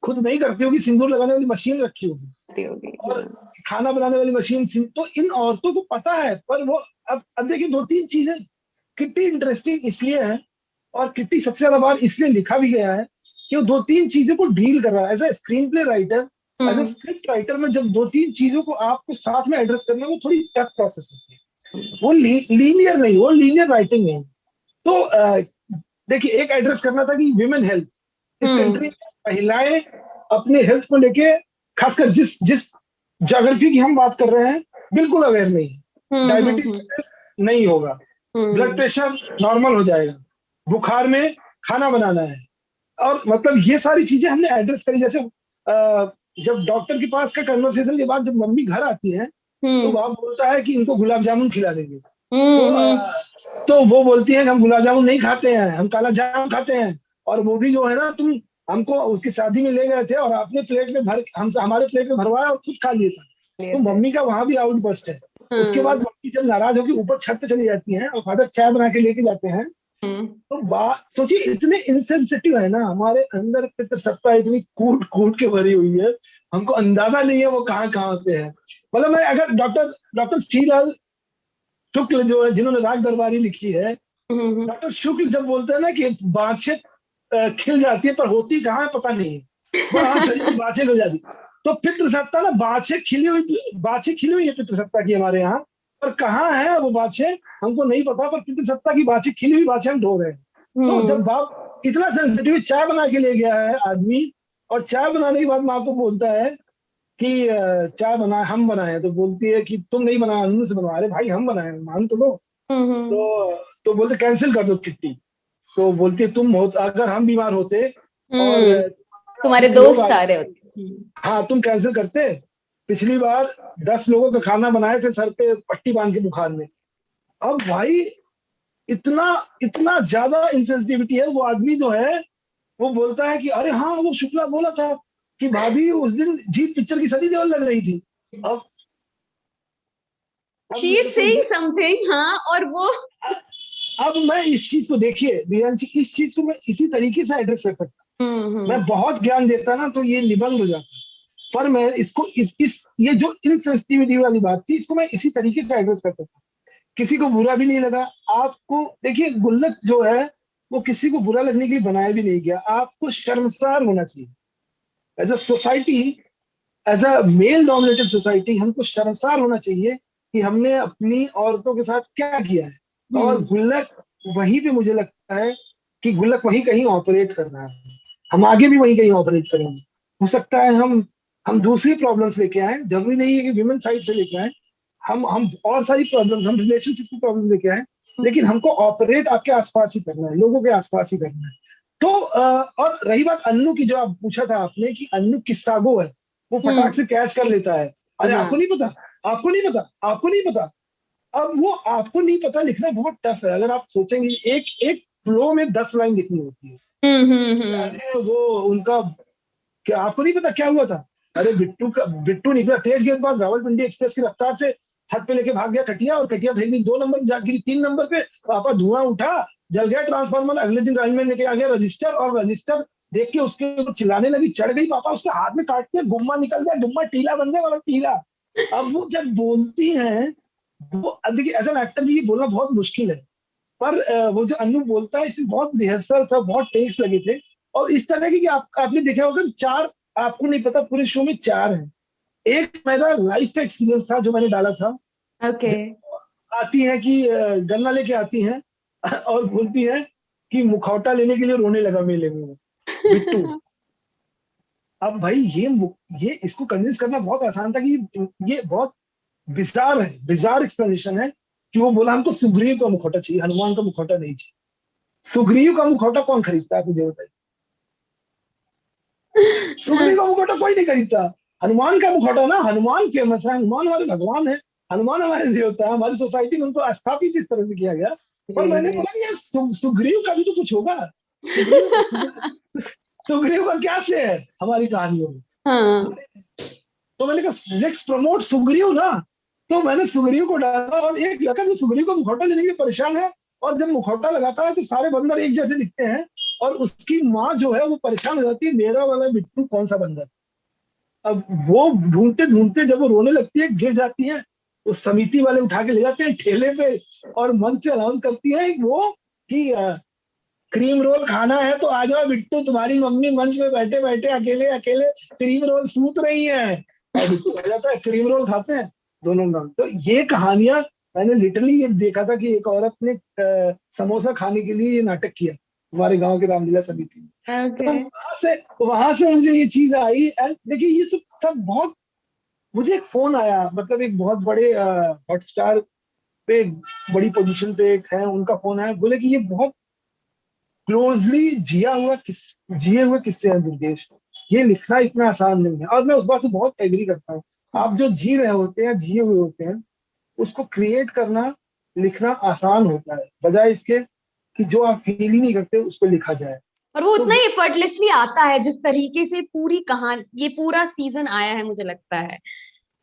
खुद नहीं करती होगी, सिंदूर लगाने वाली मशीन रखी होगी और खाना बनाने वाली मशीन। तो इन औरतों को पता है, पर वो अब देखिए दो तीन चीजें कितनी इंटरेस्टिंग इसलिए है, और कितनी सबसे ज्यादा बार इसलिए लिखा भी गया है कि वो दो तीन चीजों को डील कर रहा है as a screenplay writer, as a script writer में। जब दो तीन चीजों को आपको साथ में एड्रेस करना, वो थोड़ी टफ प्रोसेस होती है, वो लीनियर नहीं, वो लीनियर राइटिंग नहीं। तो देखिए एक एड्रेस करना था कि विमेन हेल्थ, इस कंट्री में महिलाएं अपने हेल्थ को लेके, खासकर जिस ज्योग्राफी की हम बात कर रहे हैं, बिल्कुल अवेयर नहीं है। डायबिटीज नहीं होगा, ब्लड प्रेशर नॉर्मल हो जाएगा, बुखार में खाना बनाना है, और मतलब ये सारी चीजें हमने एड्रेस करी। जैसे जब डॉक्टर के पास का कन्वर्सेशन के बाद जब मम्मी घर आती है, तो बाप बोलता है कि इनको गुलाब जामुन खिला देंगे, तो वो बोलती है हम गुलाब जामुन नहीं खाते हैं, हम काला जाम खाते हैं, और वो भी जो है ना, तुम हमको उसकी शादी में ले गए थे और अपने प्लेट में भर, हम हमारे प्लेट में भरवाया और खुद खा लिए सब। तो मम्मी का वहां भी आउटबर्स्ट है। उसके बाद मम्मी जब नाराज होकर ऊपर छत पे चली जाती है और फादर चाय बना के लेके जाते हैं, तो बात सोचिए, इतने इंसेंसिटिव है ना हमारे अंदर, पितृसत्ता इतनी कूट कूट के भरी हुई है, हमको अंदाजा नहीं है वो कहाँ कहाँ पे है। मतलब मैं अगर डॉक्टर श्रीलाल शुक्ल जो है, जिन्होंने राग दरबारी लिखी है, डॉक्टर शुक्ल जब बोलते हैं ना कि बाछे खिल जाती है पर होती कहाँ है पता नहीं है, बाछे खिल जाती, तो पितृसत्ता ना, बाछे खिली हुई है पितृसत्ता की हमारे यहाँ, पर कहाँ है वो बाछे हमको नहीं पता, पर पितृसत्ता की बाछे खिली हुई बाछे हम ढो रहे हैं। तो जब बाप इतना सेंसिटिव, चाय बना के ले गया है आदमी, और चाय बनाने के बाद माँ को बोलता है कि चाय बना हम बनाए, तो बोलती है कि तुम नहीं बनाया, हमने से बनवा। अरे भाई हम बनाए, मान तो लो। तो बोलते कैंसिल कर दो किट्टी। तो बोलती है तुम हो, अगर हम बीमार होते और तुम्हारे दोस्त आ रहे होते, हाँ तुम कैंसिल करते। पिछली बार 10 लोगों का खाना बनाए थे सर पे पट्टी बांध के बुखार में। अब भाई इतना इतना ज्यादा इंसेंसिटिविटी है। वो आदमी जो है वो बोलता है कि अरे हाँ वो शुक्ला बोला था कि भाभी उस दिन जीत पिक्चर की सनी देओल लग रही थी। अब शी इज सेइंग समथिंग, हाँ, और वो अब मैं इस चीज को, देखिए दिव्यांशी, इस चीज को मैं इसी तरीके से एड्रेस कर सकता हूँ। मैं बहुत ज्ञान देता ना तो ये निबंध हो जाता, पर मैं इसको इस ये जो इनसेंसिटिविटी वाली बात थी, इसको मैं इसी तरीके से एड्रेस कर सकता हूँ। किसी को बुरा भी नहीं लगा। आपको देखिए, गुल्लक जो है वो किसी को बुरा लगने के लिए बनाया भी नहीं गया। आपको शर्मसार होना चाहिए as a society, as a male dominated society. हमको शर्मसार होना चाहिए कि हमने अपनी औरतों के साथ क्या किया है। और गुल्लक वहीं पे मुझे लगता है कि गुल्लक वहीं कहीं ऑपरेट कर रहा है। हम आगे भी वहीं कहीं ऑपरेट करेंगे। हो सकता है हम दूसरी प्रॉब्लम्स लेके आए, जरूरी नहीं है कि विमेन साइड से लेके आए। हम और सारी प्रॉब्लम्स, हम रिलेशनशिप की प्रॉब्लम लेके आए, लेकिन हमको ऑपरेट आपके आसपास ही करना है, लोगों के आसपास ही करना है। तो और रही बात अन्नू की, जो आप पूछा था आपने कि अन्नू किस्सागो है, वो फटाक से कैच कर लेता है। अरे आपको नहीं पता, आपको नहीं पता, आपको नहीं पता। अब वो आपको नहीं पता लिखना बहुत टफ है। अगर आप सोचेंगे, एक एक फ्लो में 10 लाइन लिखनी होती है। अरे वो उनका, क्या आपको नहीं पता क्या हुआ था? अरे बिट्टू निकला तेज गेंदबाज, रावलपिंडी एक्सप्रेस की रफ्तार से छत पे लेके भाग गया कटिया, और कटिया फेंक 2 नंबर जा गिरी 3 नंबर पे, पापा धुआं उठा, जल गया ट्रांसफार्मर। अगले दिन लाइनमैन लेके आ गया रजिस्टर, और रजिस्टर देख के उसके ऊपर चिल्लाने लगी, चढ़ गई पापा उसके हाथ में, काटते गुम्मा निकल गया, गुम्मा टीला बन गया वाला टीला। अब वो जब बोलती हैं, वो देखिए एज एन एक्टर भी ये बोलना बहुत मुश्किल है, पर वो जो अन्नू बोलता है, इसमें बहुत रिहर्सल सब, बहुत टेक्स लगे थे। और इस तरह की कि आपने देखा होगा 4, आपको नहीं पता पूरे शो में 4 हैं। एक मेरा लाइफ का एक्सपीरियंस था जो मैंने डाला था। ओके। आती है कि गन्ना लेके आती हैं और बोलती है कि मुखौटा लेने के लिए रोने लगा मेले में वो बिट्टू। अब भाई ये इसको कन्विंस करना बहुत आसान था कि ये बहुत बिजार है, बिजार एक्सप्लेनेशन है कि वो बोला हमको सुग्रीव का मुखौटा चाहिए, हनुमान का मुखौटा नहीं चाहिए। सुग्रीव का मुखौटा कौन खरीदता है, मुझे बताइए? सुग्रीव का मुखौटा कोई नहीं खरीदता। हनुमान का मुखौटा ना, हनुमान फेमस है, हनुमान हमारे भगवान है, हनुमान हमारे देवता है, हमारी सोसाइटी में उनको स्थापित इस तरह से किया गया। पर मैंने बोला कि यार सुग्रीव का भी तो कुछ होगा। सुग्रीव का क्या से है हमारी कहानियों में? हाँ। तो मैंने कहा लेट्स प्रमोट सुग्रीव ना। तो मैंने सुग्रीव को डाला, और एक लड़का जो सुग्रीव को मुखौटा लेने के लिए परेशान है, और जब मुखौटा लगाता है तो सारे बंदर एक जैसे दिखते हैं, और उसकी माँ जो है वो परेशान हो जाती है, मेरा वाला बिट्टू कौन सा बंदर। अब वो ढूंढते ढूंढते जब वो रोने लगती है, गिर जाती है, तो समिति वाले उठा के ले जाते हैं ठेले पे, और मन से अनाउंस करती है वो कि क्रीम रोल खाना है तो आ जाओ बिट्टू, तुम्हारी मम्मी मंच में बैठे बैठे अकेले अकेले क्रीम रोल सूत रही है। और बिट्टू आ जाता है, क्रीम रोल खाते हैं दोनों नाम। तो ये कहानियां मैंने लिटरली ये देखा था कि एक औरत ने समोसा खाने के लिए ये नाटक किया हमारे गांव के रामलीला समिति में। तो ओके। वहां से मुझे ये चीज आई। एंड देखिए ये सब सब बहुत, मुझे एक फोन आया, मतलब एक बहुत बड़े हॉटस्टार पे बड़ी पोजीशन पे एक है, उनका फोन आया, बोले कि ये बहुत क्लोजली जिए हुए किस्से हैं दुर्गेश, ये लिखना इतना आसान नहीं है। और मैं उस बात से बहुत एग्री करता हूँ। आप जो जी रहे होते हैं, जिए हुए होते हैं, उसको क्रिएट करना, लिखना आसान होता है, बजाय इसके कि जो आप फील ही नहीं करते उसको लिखा जाए। और वो तो उतना ही एफर्टलेसली आता है, जिस तरीके से पूरी कहानी, ये पूरा सीजन आया है, मुझे लगता है।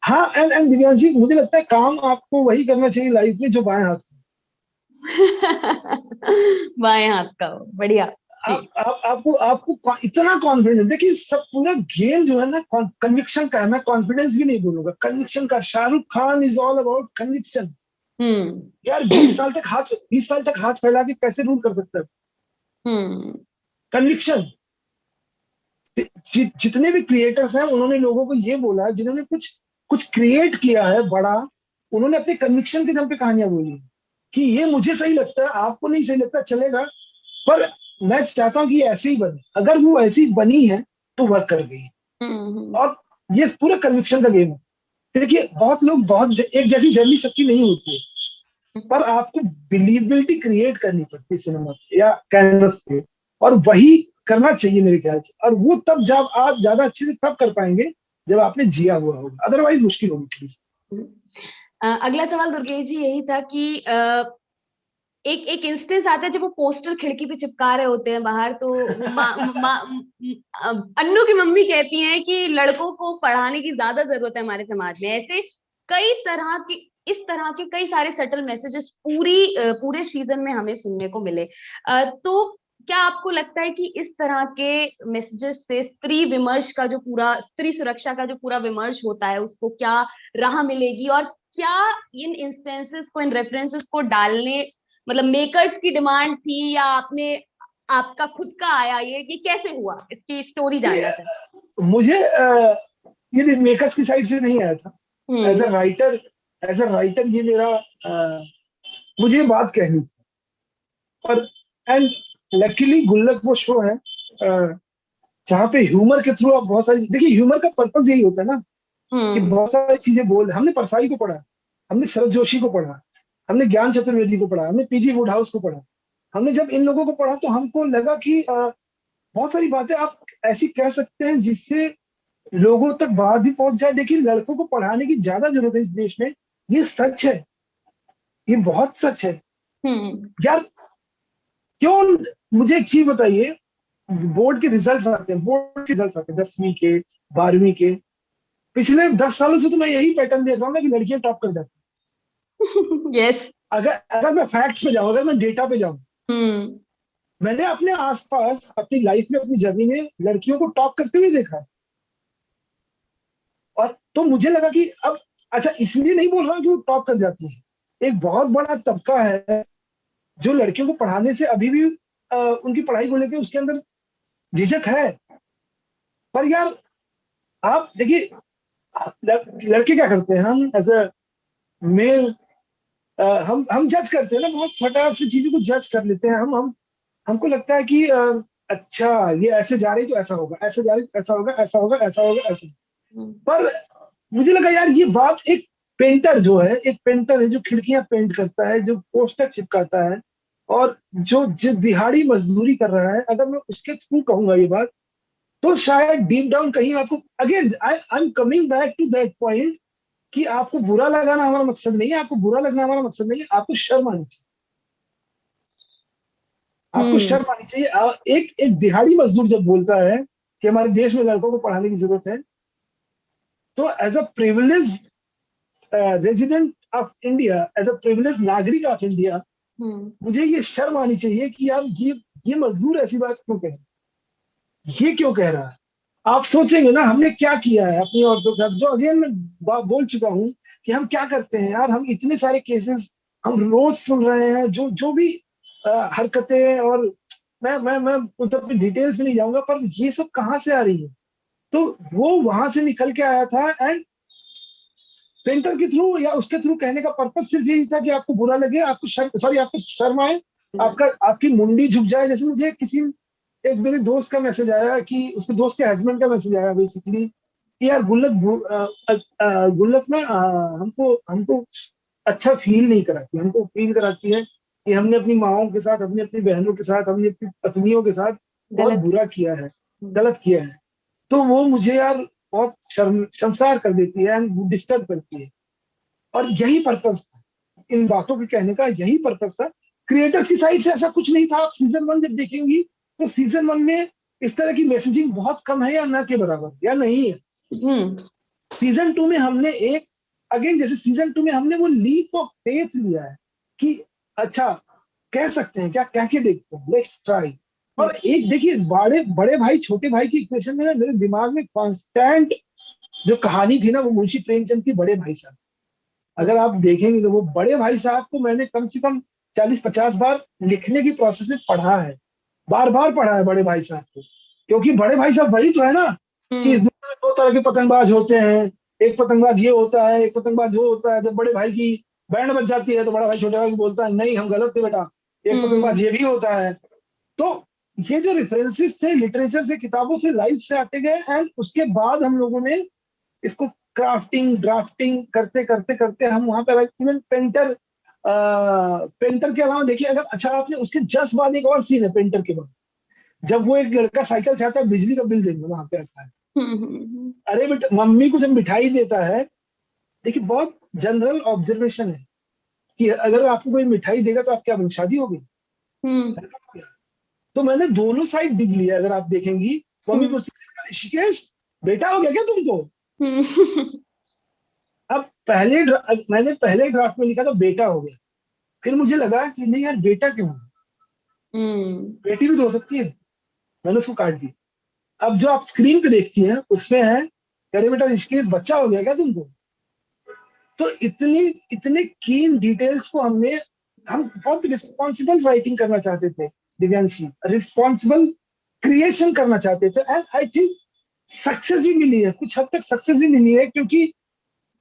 हाँ, एंड दिव्यांशी, मुझे लगता है काम आपको वही करना चाहिए लाइफ में जो बाएं हाथ का। बाएं हाथ का हो, बढ़िया। जी। आपको आपको इतना कॉन्फिडेंस, देखिए सब पूरा गेम जो है ना कन्विक्शन का है। मैं कॉन्फिडेंस भी नहीं बोलूंगा, कन्विक्शन का। Shahrukh Khan is all about conviction. यार 20 साल तक हाथ फैला के कैसे रूल कर सकते हैं? कन्विक्शन। जितने भी क्रिएटर्स हैं उन्होंने लोगों को ये बोला है, जिन्होंने कुछ कुछ क्रिएट किया है बड़ा, उन्होंने अपने कन्विक्शन के दम पे कहानियां बोली कि ये मुझे सही लगता है, आपको नहीं सही लगता चलेगा, पर मैं चाहता हूँ कि ये ऐसे ही बने। अगर वो ऐसी बनी है तो वर्क कर गई है। और ये पूरा कन्विक्शन का गेम है। देखिए बहुत लोग, बहुत एक जैसी जर्नी सबकी नहीं होती है, पर आपको बिलीवेबिलिटी क्रिएट करनी पड़ती है सिनेमा पे या कैनवस पे, और वही करना चाहिए मेरे ख्याल से। और वो तब जब आप ज्यादा अच्छे से तब कर पाएंगे जब आपने जिया हुआ होगा, अदरवाइज मुश्किल होगी थोड़ी। अगला सवाल दुर्गेश जी यही था कि एक एक इंस्टेंस आता है जब वो पोस्टर खिड़की पे चिपका रहे होते हैं बाहर, तो वो अन्नू की मम्मी कहती हैं कि लड़कों को पढ़ाने की ज्यादा जरूरत है हमारे समाज में। ऐसे कई तरह की इस तरह के कई सारे सटल मैसेजेस पूरे सीजन में हमें सुनने को मिले। तो क्या आपको लगता है कि इस तरह के मैसेजेस से स्त्री विमर्श का जो पूरा, स्त्री सुरक्षा का जो पूरा विमर्श होता है, उसको क्या राह मिलेगी? और क्या इन इंस्टेंसेस को, इन रेफरेंसेस को डालने, मतलब मेकर्स की डिमांड थी, या आपने, आपका खुद का आया, ये कैसे हुआ? इसकी स्टोरी जानना चाहते मुझे ये मेकर्स की साइड से नहीं आया था। एज हैं। अ राइटर, ये मेरा मुझे ये बात कहनी थी। और एंड लकीली गुल्लक वो शो है जहाँ पे ह्यूमर के थ्रू आप बहुत सारी, देखिए ह्यूमर का पर्पस यही होता है ना कि हम्म। बहुत सारी चीजें बोल, हमने परसाई को पढ़ा, हमने शरद जोशी को पढ़ा, हमने ज्ञान चतुर्वेदी को पढ़ा, हमने पीजी वुडहाउस को पढ़ा। हमने जब इन लोगों को पढ़ा तो हमको लगा कि बहुत सारी बातें आप ऐसी कह सकते हैं जिससे लोगों तक बात भी पहुंच जाए। देखिए लड़कों को पढ़ाने की ज्यादा जरूरत है इस देश में, ये सच है, ये बहुत सच है हम्म। यार। क्यों, मुझे एक चीज बताइए, बोर्ड के रिजल्ट्स आते हैं, 10वीं के, 12वीं के, पिछले 10 सालों से तो मैं यही पैटर्न देख रहा हूँ ना कि लड़कियां टॉप कर जाती यस। हैं। अगर अगर मैं फैक्ट्स पे जाऊं, अगर मैं डेटा पे जाऊं, हम्म। मैंने अपने आसपास अपनी लाइफ में, अपनी जर्नी में लड़कियों को टॉप करते हुए देखा है। और तो मुझे लगा कि अब, अच्छा इसलिए नहीं बोल रहा कि वो टॉप कर जाती है, एक बहुत बड़ा तबका है जो लड़कियों को पढ़ाने से अभी भी उनकी पढ़ाई को लेकर उसके अंदर झिझक है। पर यार आप देखिए, लड़के क्या करते हैं, हम एज अ मेल, हम जज करते हैं ना, बहुत फटाक से चीजों को जज कर लेते हैं। हम हमको लगता है कि अच्छा ये ऐसे जा रही तो ऐसा होगा, ऐसे जा रही तो ऐसा होगा, ऐसा होगा, ऐसा होगा, ऐसा। पर मुझे लगा यार ये बात, एक पेंटर जो है, एक पेंटर है जो खिड़कियां पेंट करता है, जो पोस्टर चिपकाता है, और जो जो दिहाड़ी मजदूरी कर रहा है, अगर मैं उसके थ्रू कहूंगा ये बात, तो शायद डीप डाउन कहीं आपको, again I am coming back to that point, कि आपको बुरा लगाना हमारा मकसद नहीं है, आपको बुरा लगना हमारा मकसद नहीं है, आपको शर्म आनी चाहिए, आपको हम्म। शर्म आनी चाहिए। एक एक दिहाड़ी मजदूर जब बोलता है कि हमारे देश में लड़कों को पढ़ाने की जरूरत है, तो as a privilege resident of India, as a privilege नागरिक ऑफ इंडिया, हम्म। मुझे ये शर्म आनी चाहिए कि यार ये मजदूर ऐसी बात क्यों कह रहा है, ये क्यों कह रहा है। आप सोचेंगे ना हमने क्या किया है अपनी औरतों के साथ, जो अगेन मैं बोल चुका हूँ कि हम क्या करते हैं यार, हम इतने सारे केसेस हम रोज सुन रहे हैं, जो जो भी हरकतें, और मैं उस सब डिटेल्स में नहीं जाऊंगा, पर ये सब कहाँ से आ रही है। तो वो वहां से निकल के आया था, एंड पेंटर के थ्रू या उसके थ्रू कहने का पर्पस सिर्फ यही था कि आपको बुरा लगे, आपको सॉरी आपको शर्म आए, आपका आपकी मुंडी झुक जाए। जैसे मुझे किसी, एक मेरे दोस्त का मैसेज आया, कि उसके दोस्त के हस्बैंड का मैसेज आया बेसिकली, कि यार गुल्लक ना हमको हमको अच्छा फील नहीं कराती, हमको फील कराती है कि हमने अपनी माओं के साथ, हमने अपनी बहनों के साथ, हमने अपनी पत्नियों के साथ बहुत गलत। बुरा किया है, गलत किया है। तो वो मुझे यार बहुत शर्मसार कर देती है, डिस्टर्ब करती है। और यही पर्पस था इन बातों के कहने का, यही पर्पस था। क्रिएटर्स की साइड से ऐसा कुछ नहीं था। आप सीजन 1 जब देखेंगी तो सीजन 1 में इस तरह की मैसेजिंग बहुत कम है, या ना के बराबर, या नहीं है। हम्म। सीजन 2 में हमने एक, अगेन जैसे सीजन 2 में हमने वो लीप ऑफ फेथ लिया है कि अच्छा कह सकते हैं, क्या कह के देखते हैं, लेट्स ट्राई। और एक देखिए, बड़े बड़े भाई छोटे भाई की इक्वेशन में ना मेरे दिमाग में कांस्टेंट जो कहानी थी ना, वो मुंशी प्रेमचंद की बड़े भाई साहब। अगर आप देखेंगे तो वो बड़े भाई साहब को मैंने कम से कम 40-50 बार लिखने की प्रोसेस में पढ़ा है, बार बार पढ़ा है बड़े भाई साहब को। क्योंकि बड़े भाई साहब वही तो है ना, कि इस हम्म। दुनिया में 2 तरह के पतंगबाज होते हैं। एक पतंगबाज ये होता है, एक पतंगबाज वो होता है। जब बड़े भाई की बैंड बज जाती है तो बड़ा भाई छोटे भाई को बोलता है नहीं हम गलत थे बेटा, एक पतंगबाज हम्म। ये भी होता है। तो ये जो रेफरेंसेस थे लिटरेचर से, किताबों से, लाइफ से आते गए, एंड उसके बाद हम लोगों ने इसको क्राफ्टिंग ड्राफ्टिंग करते करते करते हम वहां पे, इवन पेंटर के अलावा देखिए, अगर अच्छा आपने उसके जस्ट बाद एक और सीन है पेंटर के बाद, जब वो एक लड़का साइकिल चाहता है बिजली का बिल देंगे, वहां पे आता है, हम्म। अरे बेटा मम्मी को जब मिठाई देता है। देखिए बहुत जनरल ऑब्जर्वेशन है कि अगर आपको कोई मिठाई देगा तो आप क्या बन, शादी होगी। हम्म। तो मैंने दोनों साइड डिग लिया, अगर आप देखेंगी। मम्मी हम्म। पूछती है ऋषिकेश बेटा हो गया क्या तुमको। हम्म। अब मैंने पहले ड्राफ्ट में लिखा था बेटा हो गया, फिर मुझे लगा कि नहीं यार बेटा क्यों, बेटी भी तो हो सकती है, मैंने उसको काट दिया। अब जो आप स्क्रीन पे देखती हैं उसमें है, अरे बेटा ऋषिकेश बच्चा हो गया क्या तुमको। तो इतनी इतने कीन डिटेल्स को हम बहुत रिस्पॉन्सिबल राइटिंग करना चाहते थे दिव्यांशी, रिस्पॉन्सिबल क्रिएशन करना चाहते थे, एंड आई थिंक सक्सेस भी मिली है, कुछ हद तक सक्सेस भी मिली है, क्योंकि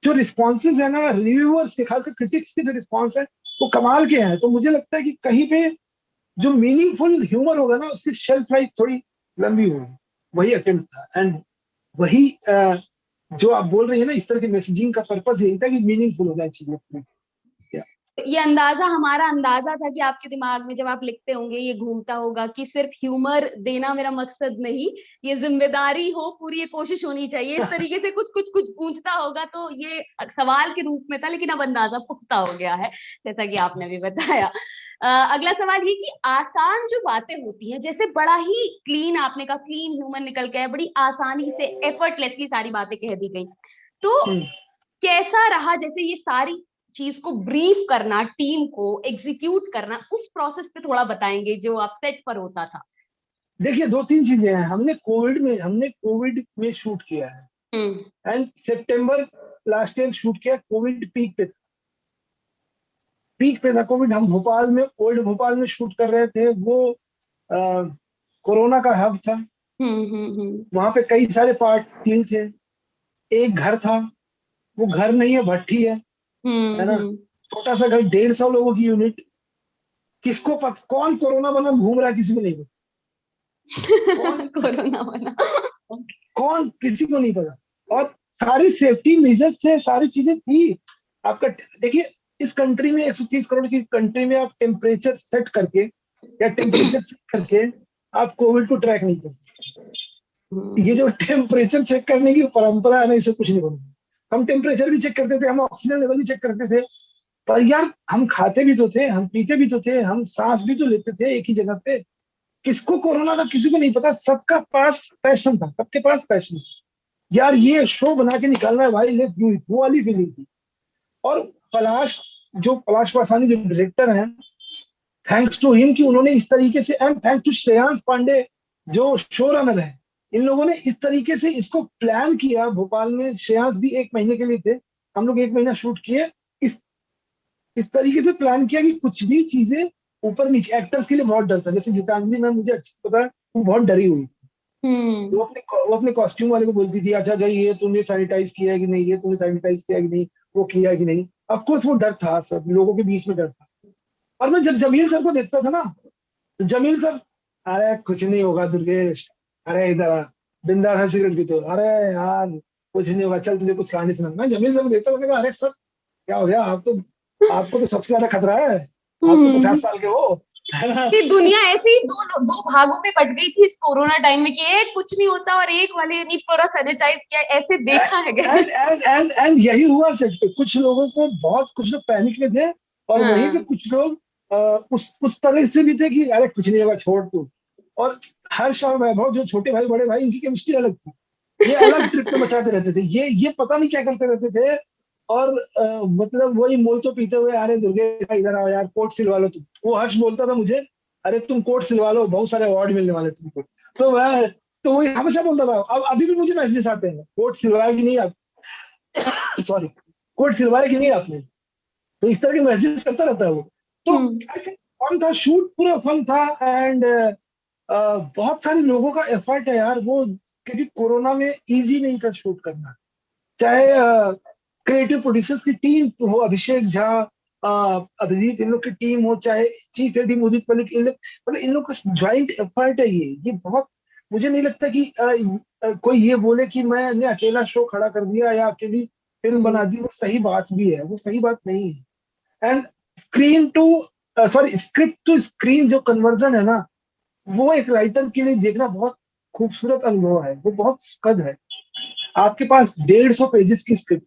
जो रिस्पॉन्सेज है ना रिव्यूअर्स के, खासकर क्रिटिक्स के जो रिस्पॉन्स है वो कमाल के हैं। तो मुझे लगता है कि कहीं पे जो मीनिंगफुल ह्यूमर होगा ना उसकी शेल्फ लाइफ थोड़ी लंबी होगी, वही अटेम्प्ट था। एंड वही जो आप बोल रही है ना, इस तरह की मैसेजिंग का पर्पस यही था कि मीनिंगफुल हो जाए चीजें। ये अंदाजा, हमारा अंदाजा था कि आपके दिमाग में जब आप लिखते होंगे ये घूमता होगा कि सिर्फ ह्यूमर देना मेरा मकसद नहीं, ये जिम्मेदारी हो पूरी, ये कोशिश होनी चाहिए, इस तरीके से कुछ कुछ कुछ पूछता होगा। तो ये सवाल के रूप में था, लेकिन अब अंदाजा पुख्ता हो गया है, जैसा कि आपने भी बताया। अगला सवाल ये कि आसान जो बातें होती हैं, जैसे बड़ा ही क्लीन, आपने कहा क्लीन ह्यूमन निकल के है, बड़ी आसानी से एफर्टलेसली सारी बातें कह दी गई, तो कैसा रहा जैसे ये सारी चीज को ब्रीफ करना, टीम को एग्जीक्यूट करना, उस प्रोसेस पे थोड़ा बताएंगे जो आप सेट पर होता था। देखिए दो तीन चीजें हैं, हमने कोविड में शूट किया है, and September last year shoot किया, कोविड पीक पे था कोविड। हम भोपाल में, ओल्ड भोपाल में शूट कर रहे थे, वो कोरोना का हब था। वहां पे कई सारे पार्ट सीन थे, एक घर था, वो घर नहीं है भट्टी है ना, छोटा सा घर, 150 लोगों की यूनिट। कौन कोरोना बना घूम रहा है किसी को नहीं पता, कोरोना बना कौन किसी को नहीं पता। और सारी सेफ्टी मेजर्स थे, सारी चीजें थी। आपका देखिए, इस कंट्री में 130 करोड़ की कंट्री में आप टेम्परेचर सेट करके या टेम्परेचर चेक करके आप कोविड को ट्रैक नहीं कर सकते। ये जो टेम्परेचर चेक करने की परंपरा है ना, इसे कुछ नहीं बोलूंगा। हम टेम्परेचर भी चेक करते थे, हम ऑक्सीजन लेवल भी चेक करते थे, पर यार हम खाते भी तो थे, हम पीते भी तो थे, हम सांस भी तो लेते थे एक ही जगह पे। किसको कोरोना था किसी को नहीं पता, सबका पास पैशन था, सबके पास पैशन। यार ये शो बना के निकालना है भाई, लेट्स डू इट, वो वाली फीलिंग थी। और पलाश पलाश पासानी जो डायरेक्टर हैं, थैंक्स टू हिम कि उन्होंने इस तरीके से, and thanks to Shreyansh Pandey जो शो रनर है, इन लोगों ने इस तरीके से इसको प्लान किया। भोपाल में श्रेयांश भी 1 महीने के लिए थे, हम लोग 1 महीना शूट किए। इस इस तरीके से प्लान किया कि कुछ भी चीजें ऊपर नीचे, एक्टर्स के लिए बहुत डर था, जैसे गीतांजलि मैम मुझे अच्छी पता है, वो बहुत डरी हुई। वो अपने कॉस्ट्यूम वाले को बोलती थी, अच्छा अच्छा ये तूने सैनिटाइज किया है कि नहीं, ये तूने सैनिटाइज किया है कि नहीं, वो किया है कि नहीं। ऑफ कोर्स वो डर था, सब लोगों के बीच में डर था। और मैं जब जमील सर को देखता था ना, तो जमील सर, अरे कुछ नहीं होगा दुर्गेश, अरे इधर आ, बिंदास है सिगरेट पीते हो, अरे यार कुछ नहीं होगा, चल तुझे कुछ कहानी सुना। मैं जमील सर को देखता हूँ, अरे सर क्या हो गया, आपको तो सबसे ज्यादा खतरा है, आप तो 50 साल के हो, है ना। कि दुनिया ऐसे ही दो दो भागों में बट गई थी इस कोरोना टाइम में, कि एक कुछ नहीं होता और एक वाले ने पूरा सैनिटाइज किया, ऐसे देखा है एंड यही हुआ सेट पे। कुछ लोग पैनिक में थे, और वहीं पे कुछ लोग उस तरह से भी थे कि अरे कुछ नहीं होगा छोड़ तू। और हर्ष और वैभव जो छोटे भाई बड़े भाई, इनकी केमिस्ट्री अलग थी, ये अलग ट्रिप पे मचाते रहते थे, ये पता नहीं क्या करते रहते थे। और मतलब वही मोल तो पीते हुए, अरे दुर्गे इधर आओ यार, कोट सिलवा लो तुम। वो हर्ष बोलता था मुझे, अरे तुम कोट सिलवा लो, बहुत सारे अवार्ड मिलने वाले तुमको। तो मैं तो वही हमेशा बोलता था। अब अभी भी मुझे मैसेजेस आते हैं, कोट सिलवाया कि नहीं आप, सॉरी, कोट सिलवाया कि नहीं आपने, तो इस तरह के मैसेजेस करता रहता है वो। तो आई थिंक फन था, शूट पूरा फन था। एंड बहुत सारे लोगों का एफर्ट है यार वो, क्योंकि कोरोना में इजी नहीं था शूट करना। चाहे क्रिएटिव प्रोड्यूसर्स की टीम हो, अभिषेक झा, अभिजीत, इन लोग की टीम हो, चाहे चीफ एडिटर उदित मलिक, इन लोग का ज्वाइंट एफर्ट है ये बहुत। मुझे नहीं लगता कि कोई ये बोले कि मैंने अकेला शो खड़ा कर दिया या अकेली फिल्म बना दी, वो सही बात भी है, वो सही बात नहीं है। And screen to sorry script to screen जो कन्वर्जन है ना, वो एक राइटर के लिए देखना बहुत खूबसूरत अनुभव है, वो बहुत सुखद है। आपके पास 150 पेजेस की स्क्रिप्ट,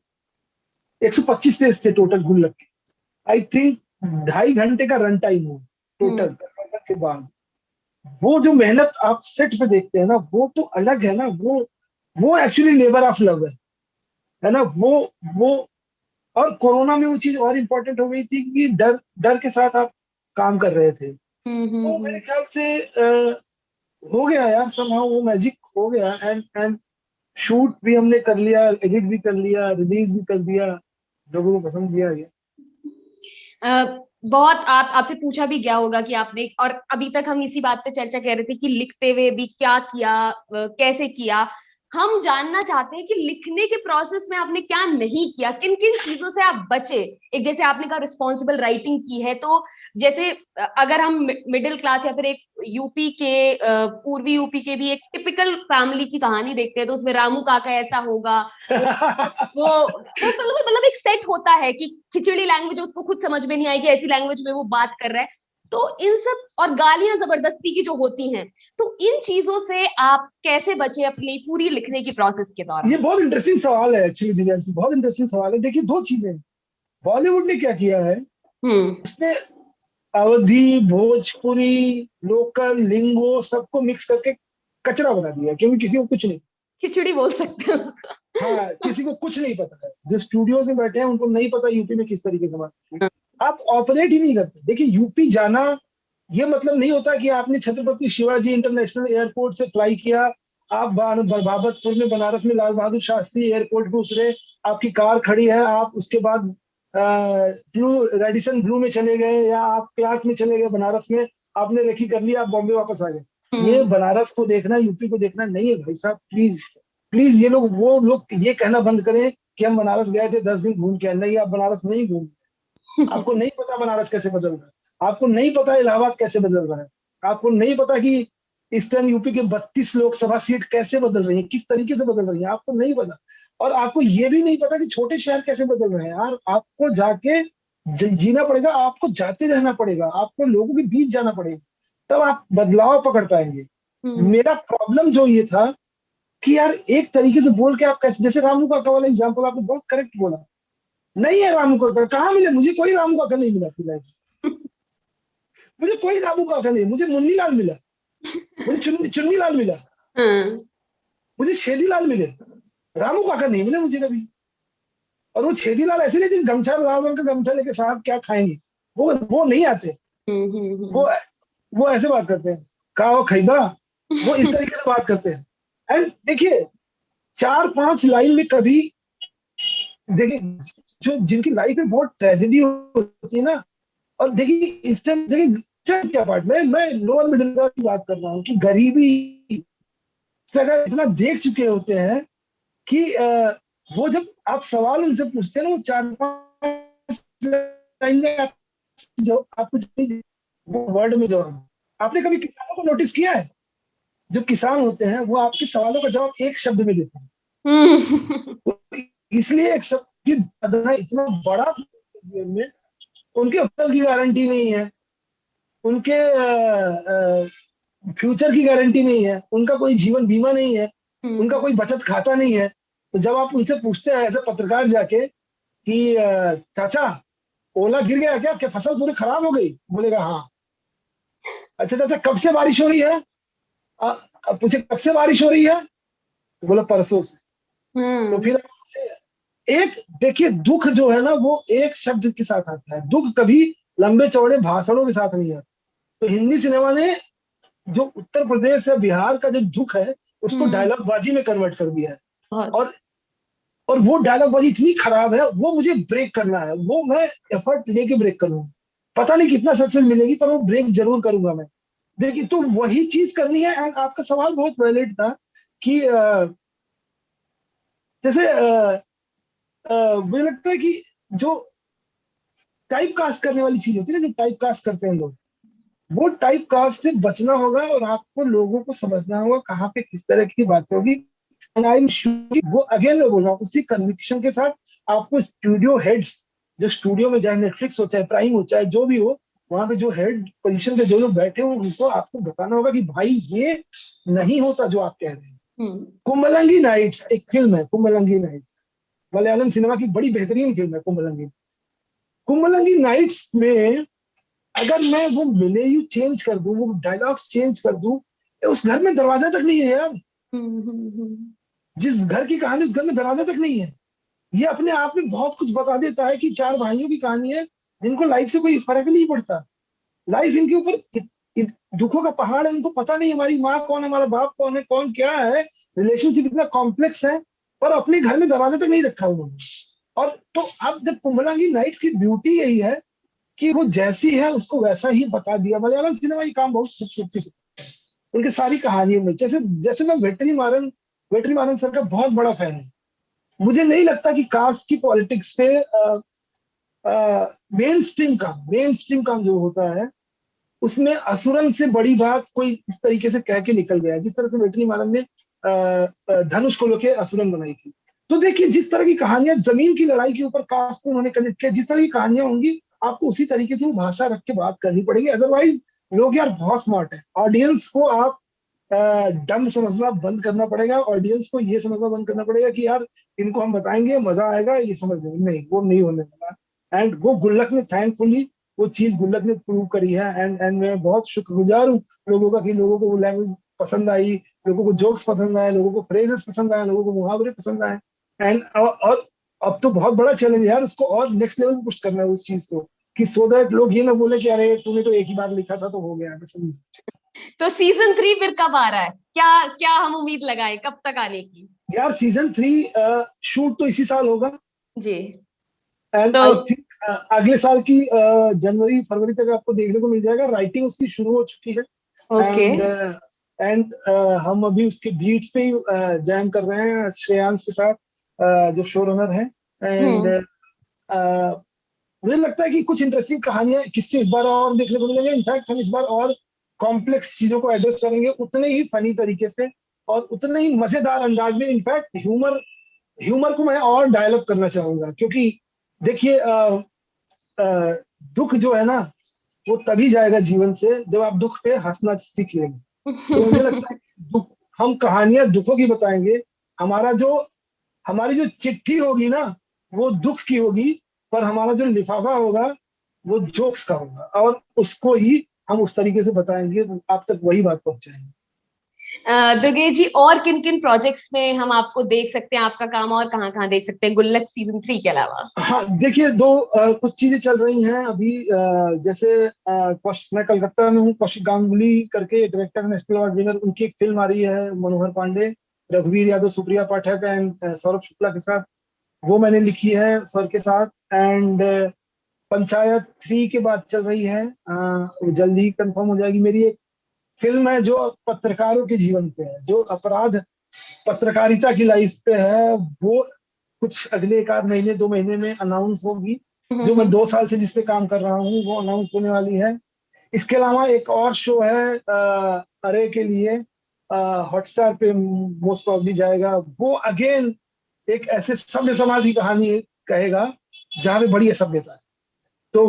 125 पेज थे टोटल कुल लग के, आई थिंक 2.5 घंटे का रन टाइम हो टोटल के बाद। वो जो मेहनत आप सेट पे देखते हैं ना, वो तो अलग है ना, वो एक्चुअली लेबर ऑफ लव है ना। वो और कोरोना में वो चीज और इम्पोर्टेंट हो गई थी कि डर डर के साथ आप काम कर रहे थे। तो मेरे ख्याल से हो गया यार, समहाउ वो मैजिक हो गया। एंड शूट भी हमने कर लिया, एडिट भी कर लिया, रिलीज भी कर दिया, लोगों को पसंद भी आ गया। बहुत आप आपसे पूछा भी गया होगा कि आपने, और अभी तक हम इसी बात पे चर्चा कर रहे थे कि लिखते हुए भी क्या किया, कैसे किया। हम जानना चाहते हैं कि लिखने के प्रोसेस में आपने क्या नहीं किया, किन किन चीजों से आप बचे। एक जैसे आपने कहा रिस्पॉन्सिबल राइटिंग की है, तो जैसे अगर हम मिडिल क्लास या फिर एक यूपी के पूर्वी यूपी के भी एक टिपिकल फैमिली की कहानी देखते हैं, तो उसमें रामू काका ऐसा होगा, वो मतलब एक सेट होता है कि खिचड़ी लैंग्वेज उसको खुद समझ में नहीं आएगी, ऐसी लैंग्वेज में वो बात कर रहा है। तो इन सब, और गालियां जबरदस्ती की जो होती हैं, तो इन चीजों से आप कैसे बचे अपनी पूरी लिखने की प्रोसेस के ये दौरान? बहुत इंटरेस्टिंग सवाल है एक्चुअली दिव्यांशी, बहुत इंटरेस्टिंग सवाल है। देखिए, दो चीजें बॉलीवुड ने क्या किया है, हम्म। उसने अवधी, भोजपुरी, लोकल, लिंगो सबको मिक्स करके कचरा बना दिया, क्योंकि किसी को कुछ नहीं। खिचड़ी बोल सकते हो। हाँ, किसी को कुछ नहीं पता है, जो स्टूडियो में बैठे हैं उनको नहीं पता यूपी में किस तरीके से बात। आप ऑपरेट ही नहीं करते। देखिए, यूपी जाना ये मतलब नहीं होता कि आपने छत्रपति शिवाजी इंटरनेशनल एयरपोर्ट से फ्लाई किया, आप बाबतपुर में बनारस में लाल बहादुर शास्त्री एयरपोर्ट पे उतरे, आपकी कार खड़ी है, आप उसके बाद ब्लू रेडिसन ब्लू में चले गए, या आप क्लार्क में चले गए बनारस में, आपने रेकी कर लिया, आप बॉम्बे वापस आ गए। ये बनारस को देखना, यूपी को देखना नहीं है भाई साहब, प्लीज प्लीज। ये लोग, वो लोग ये कहना बंद करें कि हम बनारस गए थे 10 दिन घूम के। नहीं, आप बनारस नहीं घूम, आपको नहीं पता बनारस कैसे बदल रहा है, आपको नहीं पता इलाहाबाद कैसे बदल रहा है, आपको नहीं पता कि ईस्टर्न यूपी के 32 लोकसभा सीट कैसे बदल रही है, किस तरीके से बदल रही है, आपको नहीं पता। और आपको ये भी नहीं पता कि छोटे शहर कैसे बदल रहे हैं। यार, आपको जाके जीना पड़ेगा, आपको जाते रहना पड़ेगा, आपको लोगों के बीच जाना पड़ेगा, तब आप बदलाव पकड़ पाएंगे। मेरा प्रॉब्लम जो ये था कि यार एक तरीके से बोल के आप कैसे, जैसे रामू काका वाला एग्जाम्पल आपने बहुत करेक्ट बोला, नहीं है रामू काका, कहाँ मिले मुझे? कोई रामू काका नहीं मिला अपनी लाइफ में। मुझे कोई रामू काका नहीं, मुझे मुन्नी लाल मिला, मुझे चुन्नी लाल मिला, मुझे छेदी लाल मिले, रामू काका नहीं मिले मुझे कभी। और वो छेदी लाल ऐसे नहीं, गमछा, लाल रंग का गमछा लेके साहब क्या खाएंगे, वो नहीं आते। वो वो ऐसे बात करते हैं, का वो खैबा, वो इस तरीके से बात करते हैं। एंड देखिए, 4-5 लाइन में कभी, देखिए, जो जिनकी लाइफ में बहुत ट्रेजेडी होती है ना, और देखिए इस टाइम, देखिए क्या पार्ट में मैं लोअर मिडिल क्लास की बात कर रहा हूँ कि गरीबी स्ट्रगल इतना देख चुके होते हैं कि वो जब आप सवाल उनसे पूछते हैं ना, वो 4-5 लाइन में आप जो आपको वो वर्ड में जवाब। आपने कभी किसानों को नोटिस किया है? जो किसान होते हैं वो आपके सवालों का जवाब एक शब्द में देते हैं। इसलिए एक शब्द की इतना बड़ा में उनके फसल की गारंटी नहीं है, उनके फ्यूचर की गारंटी नहीं है, उनका कोई जीवन बीमा नहीं है, उनका कोई बचत खाता नहीं है। तो जब आप उनसे पूछते हैं एज ए पत्रकार जाके कि चाचा ओला गिर गया क्या, क्या फसल पूरी खराब हो गई? बोलेगा हाँ। अच्छा चाचा, कब से बारिश हो रही है? पूछे कब से बारिश हो रही है? तो बोला परसों से। तो फिर एक देखिए, दुख जो है ना वो एक शब्द के साथ आता है, दुख कभी लंबे चौड़े भाषणों के साथ नहीं आता। तो हिंदी सिनेमा ने जो उत्तर प्रदेश या बिहार का जो दुख है उसको डायलॉग बाजी में कन्वर्ट कर दिया है। और वो डायलॉग बाजी इतनी खराब है, वो मुझे ब्रेक करना है, वो मैं एफर्ट लेके ब्रेक करूंगा। पता नहीं कितना सक्सेस मिलेगी, पर वो ब्रेक जरूर करूंगा मैं। देखिए, तो वही चीज करनी है। एंड आपका सवाल बहुत वैलिड था कि जैसे मुझे लगता है कि जो टाइप कास्ट करने वाली चीज होती है ना, जो टाइप कास्ट करते हैं लोग, वो टाइप कास्ट से बचना होगा, और आपको लोगों को समझना होगा कहाँ पे किस तरह की बात होगी। वो अगेन मैं बोल रहा हूँ उसी कन्विक्शन के साथ आपको स्टूडियो हेड्स, जो स्टूडियो में चाहे नेटफ्लिक्स हो, चाहे प्राइम हो, चाहे जो भी हो, वहां पे जो हेड पोजीशन पे जो लोग बैठे हो, उनको आपको बताना होगा कि भाई ये नहीं होता जो आप कह रहे हैं। कुंभलंगी नाइट्स एक फिल्म है, कुंभलंगी नाइट्स मलयालम सिनेमा की बड़ी बेहतरीन फिल्म है कुंभलंगी। कुंभलंगी नाइट्स में अगर मैं वो मेन्यू चेंज कर दूं, वो डायलॉग्स चेंज कर दूं, उस घर में दरवाजा तक नहीं है यार। जिस घर की कहानी, उस घर में दरवाजा तक नहीं है। ये अपने आप में बहुत कुछ बता देता है कि चार भाइयों की कहानी है जिनको लाइफ से कोई फर्क नहीं पड़ता। लाइफ इनके ऊपर दुखों का पहाड़ है, इनको पता नहीं हमारी माँ कौन है, हमारा बाप कौन है, कौन क्या है। रिलेशनशिप इतना कॉम्प्लेक्स है, पर अपने घर में दरवाजा तक नहीं रखा उन्होंने। और तो अब जब कुंभलंगी नाइट्स की ब्यूटी यही है कि वो जैसी है उसको वैसा ही बता दिया। मलयालम सिनेमा ये काम बहुत खूबसूरती से, उनकी सारी कहानियों में, जैसे जैसे मैं वेटरी मारन सर का बहुत बड़ा फैन हूँ। मुझे नहीं लगता कि कास्ट की पॉलिटिक्स पे मेन स्ट्रीम काम जो होता है उसमें असुरन से बड़ी बात कोई इस तरीके से कह के निकल गया है, जिस तरह से वेटरी मारन ने धनुष को लेके असुरन बनाई थी। तो देखिए, जिस तरह की कहानियां जमीन की लड़ाई के ऊपर कास्ट को उन्होंने कनेक्ट किया, जिस तरह की कहानियां होंगी आपको उसी तरीके से वो भाषा रख के बात करनी पड़ेगी। अदरवाइज लोग यार बहुत स्मार्ट है, ऑडियंस को आप डम समझना बंद करना पड़ेगा। ऑडियंस को ये समझना बंद करना पड़ेगा कि यार इनको हम बताएंगे मजा आएगा, ये समझ लेंगे। नहीं, वो नहीं होने वाला। एंड वो गुल्लक ने थैंकफुली वो चीज गुल्लक ने प्रूव करी है। एंड मैं बहुत शुक्रगुजार हूँ लोगों का कि लोगों को वो लैंग्वेज पसंद आई, लोगों को जोक्स पसंद आए, लोगों को फ्रेजेस पसंद आए, लोगों को मुहावरे पसंद आए। एंड और अब तो बहुत बड़ा चैलेंज है यार, उसको और नेक्स्ट लेवल पे पुश करना है उस चीज को, कि सो दैट लोग ये ना बोले कि अरे तूने तो एक ही बार लिखा था तो हो गया। तो सीजन 3 फिर कब आ रहा है? क्या क्या हम उम्मीद लगाए, कब तक आने की? यार सीजन 3 शूट तो इसी साल होगा। जी। एंड तो आई थिंक अगले साल की जनवरी फरवरी तक आपको देखने को मिल जाएगा। राइटिंग उसकी शुरू हो चुकी है। ओके। एंड हम अभी उसके बीट्स पे ही जैम कर रहे हैं श्रेयांश के साथ, जो शो रनर है। एंड हम्म। मुझे लगता है कि कुछ इंटरेस्टिंग कहानियां किससे इस बार और देखने को मिलेंगे। इनफैक्ट हम इस बार और कॉम्प्लेक्स चीजों को एड्रेस करेंगे उतने ही फनी तरीके से और उतने ही मजेदार अंदाज में। इनफैक्ट ह्यूमर ह्यूमर को मैं और डेवलप करना चाहूंगा, क्योंकि देखिए दुख जो है ना वो तभी जाएगा जीवन से जब आप दुख पे हंसना सीख लेंगे। तो मुझे लगता है कि दुख, हम कहानियां दुखों की बताएंगे। हमारा जो हमारी जो चिट्ठी होगी ना वो दुख की होगी, पर हमारा जो लिफाफा होगा वो जोक्स का होगा, और उसको ही हम उस तरीके से बताएंगे तो आप तक वही बात पहुंचाएंगे। दुर्गेश जी, और किन किन प्रोजेक्ट्स में हम आपको देख सकते हैं, आपका काम और कहाँ कहाँ देख सकते हैं गुल्लक सीजन 3 के अलावा? हाँ देखिए, कुछ चीजें चल रही हैं अभी। जैसे मैं कलकत्ता में हूँ, कौशिक गांगुली करके डायरेक्टर, नेशनल अवार्ड विनर, उनकी एक फिल्म आ रही है मनोहर पांडे, रघुवीर यादव, सुप्रिया पाठक एंड सौरभ शुक्ला के साथ। वो मैंने लिखी है सर के साथ। एंड पंचायत 3 के बाद चल रही है, वो जल्दी ही कंफर्म हो जाएगी। मेरी एक फिल्म है जो पत्रकारों के जीवन पे है, जो अपराध पत्रकारिता की लाइफ पे है। वो कुछ अगले एक आध महीने 2 महीने में अनाउंस होगी। जो मैं 2 साल से जिस पे काम कर रहा हूँ वो अनाउंस होने वाली है। इसके अलावा एक और शो है अरे के लिए, हॉटस्टार पे मोस्ट प्रॉब्ली जाएगा। वो अगेन एक ऐसे सभ्य समाज की कहानी कहेगा जहाँ पे बड़ी असभ्यता है। तो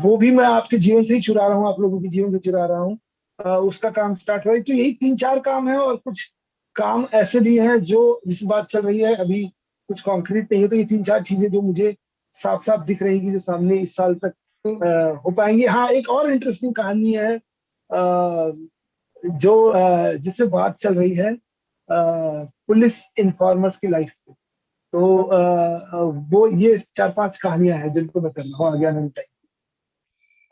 वो भी मैं आपके जीवन से ही चुरा रहा हूँ, आप लोगों के जीवन से चुरा रहा हूँ। उसका काम स्टार्ट हो रही। तो यही 3-4 काम है, और कुछ काम ऐसे भी हैं जो जिस बात चल रही है अभी कुछ कॉन्क्रीट नहीं है। तो ये 3-4 चीजें जो मुझे साफ साफ दिख रही कि जो सामने इस साल तक हो पाएंगी। हाँ, एक और इंटरेस्टिंग कहानी है जो जिससे बात चल रही है पुलिस इन्फॉर्मर्स की लाइफ पे। तो वो ये 4-5 कहानियां हैं जिनको मैं कर रहा हूँ आगे आने वाले टाइम।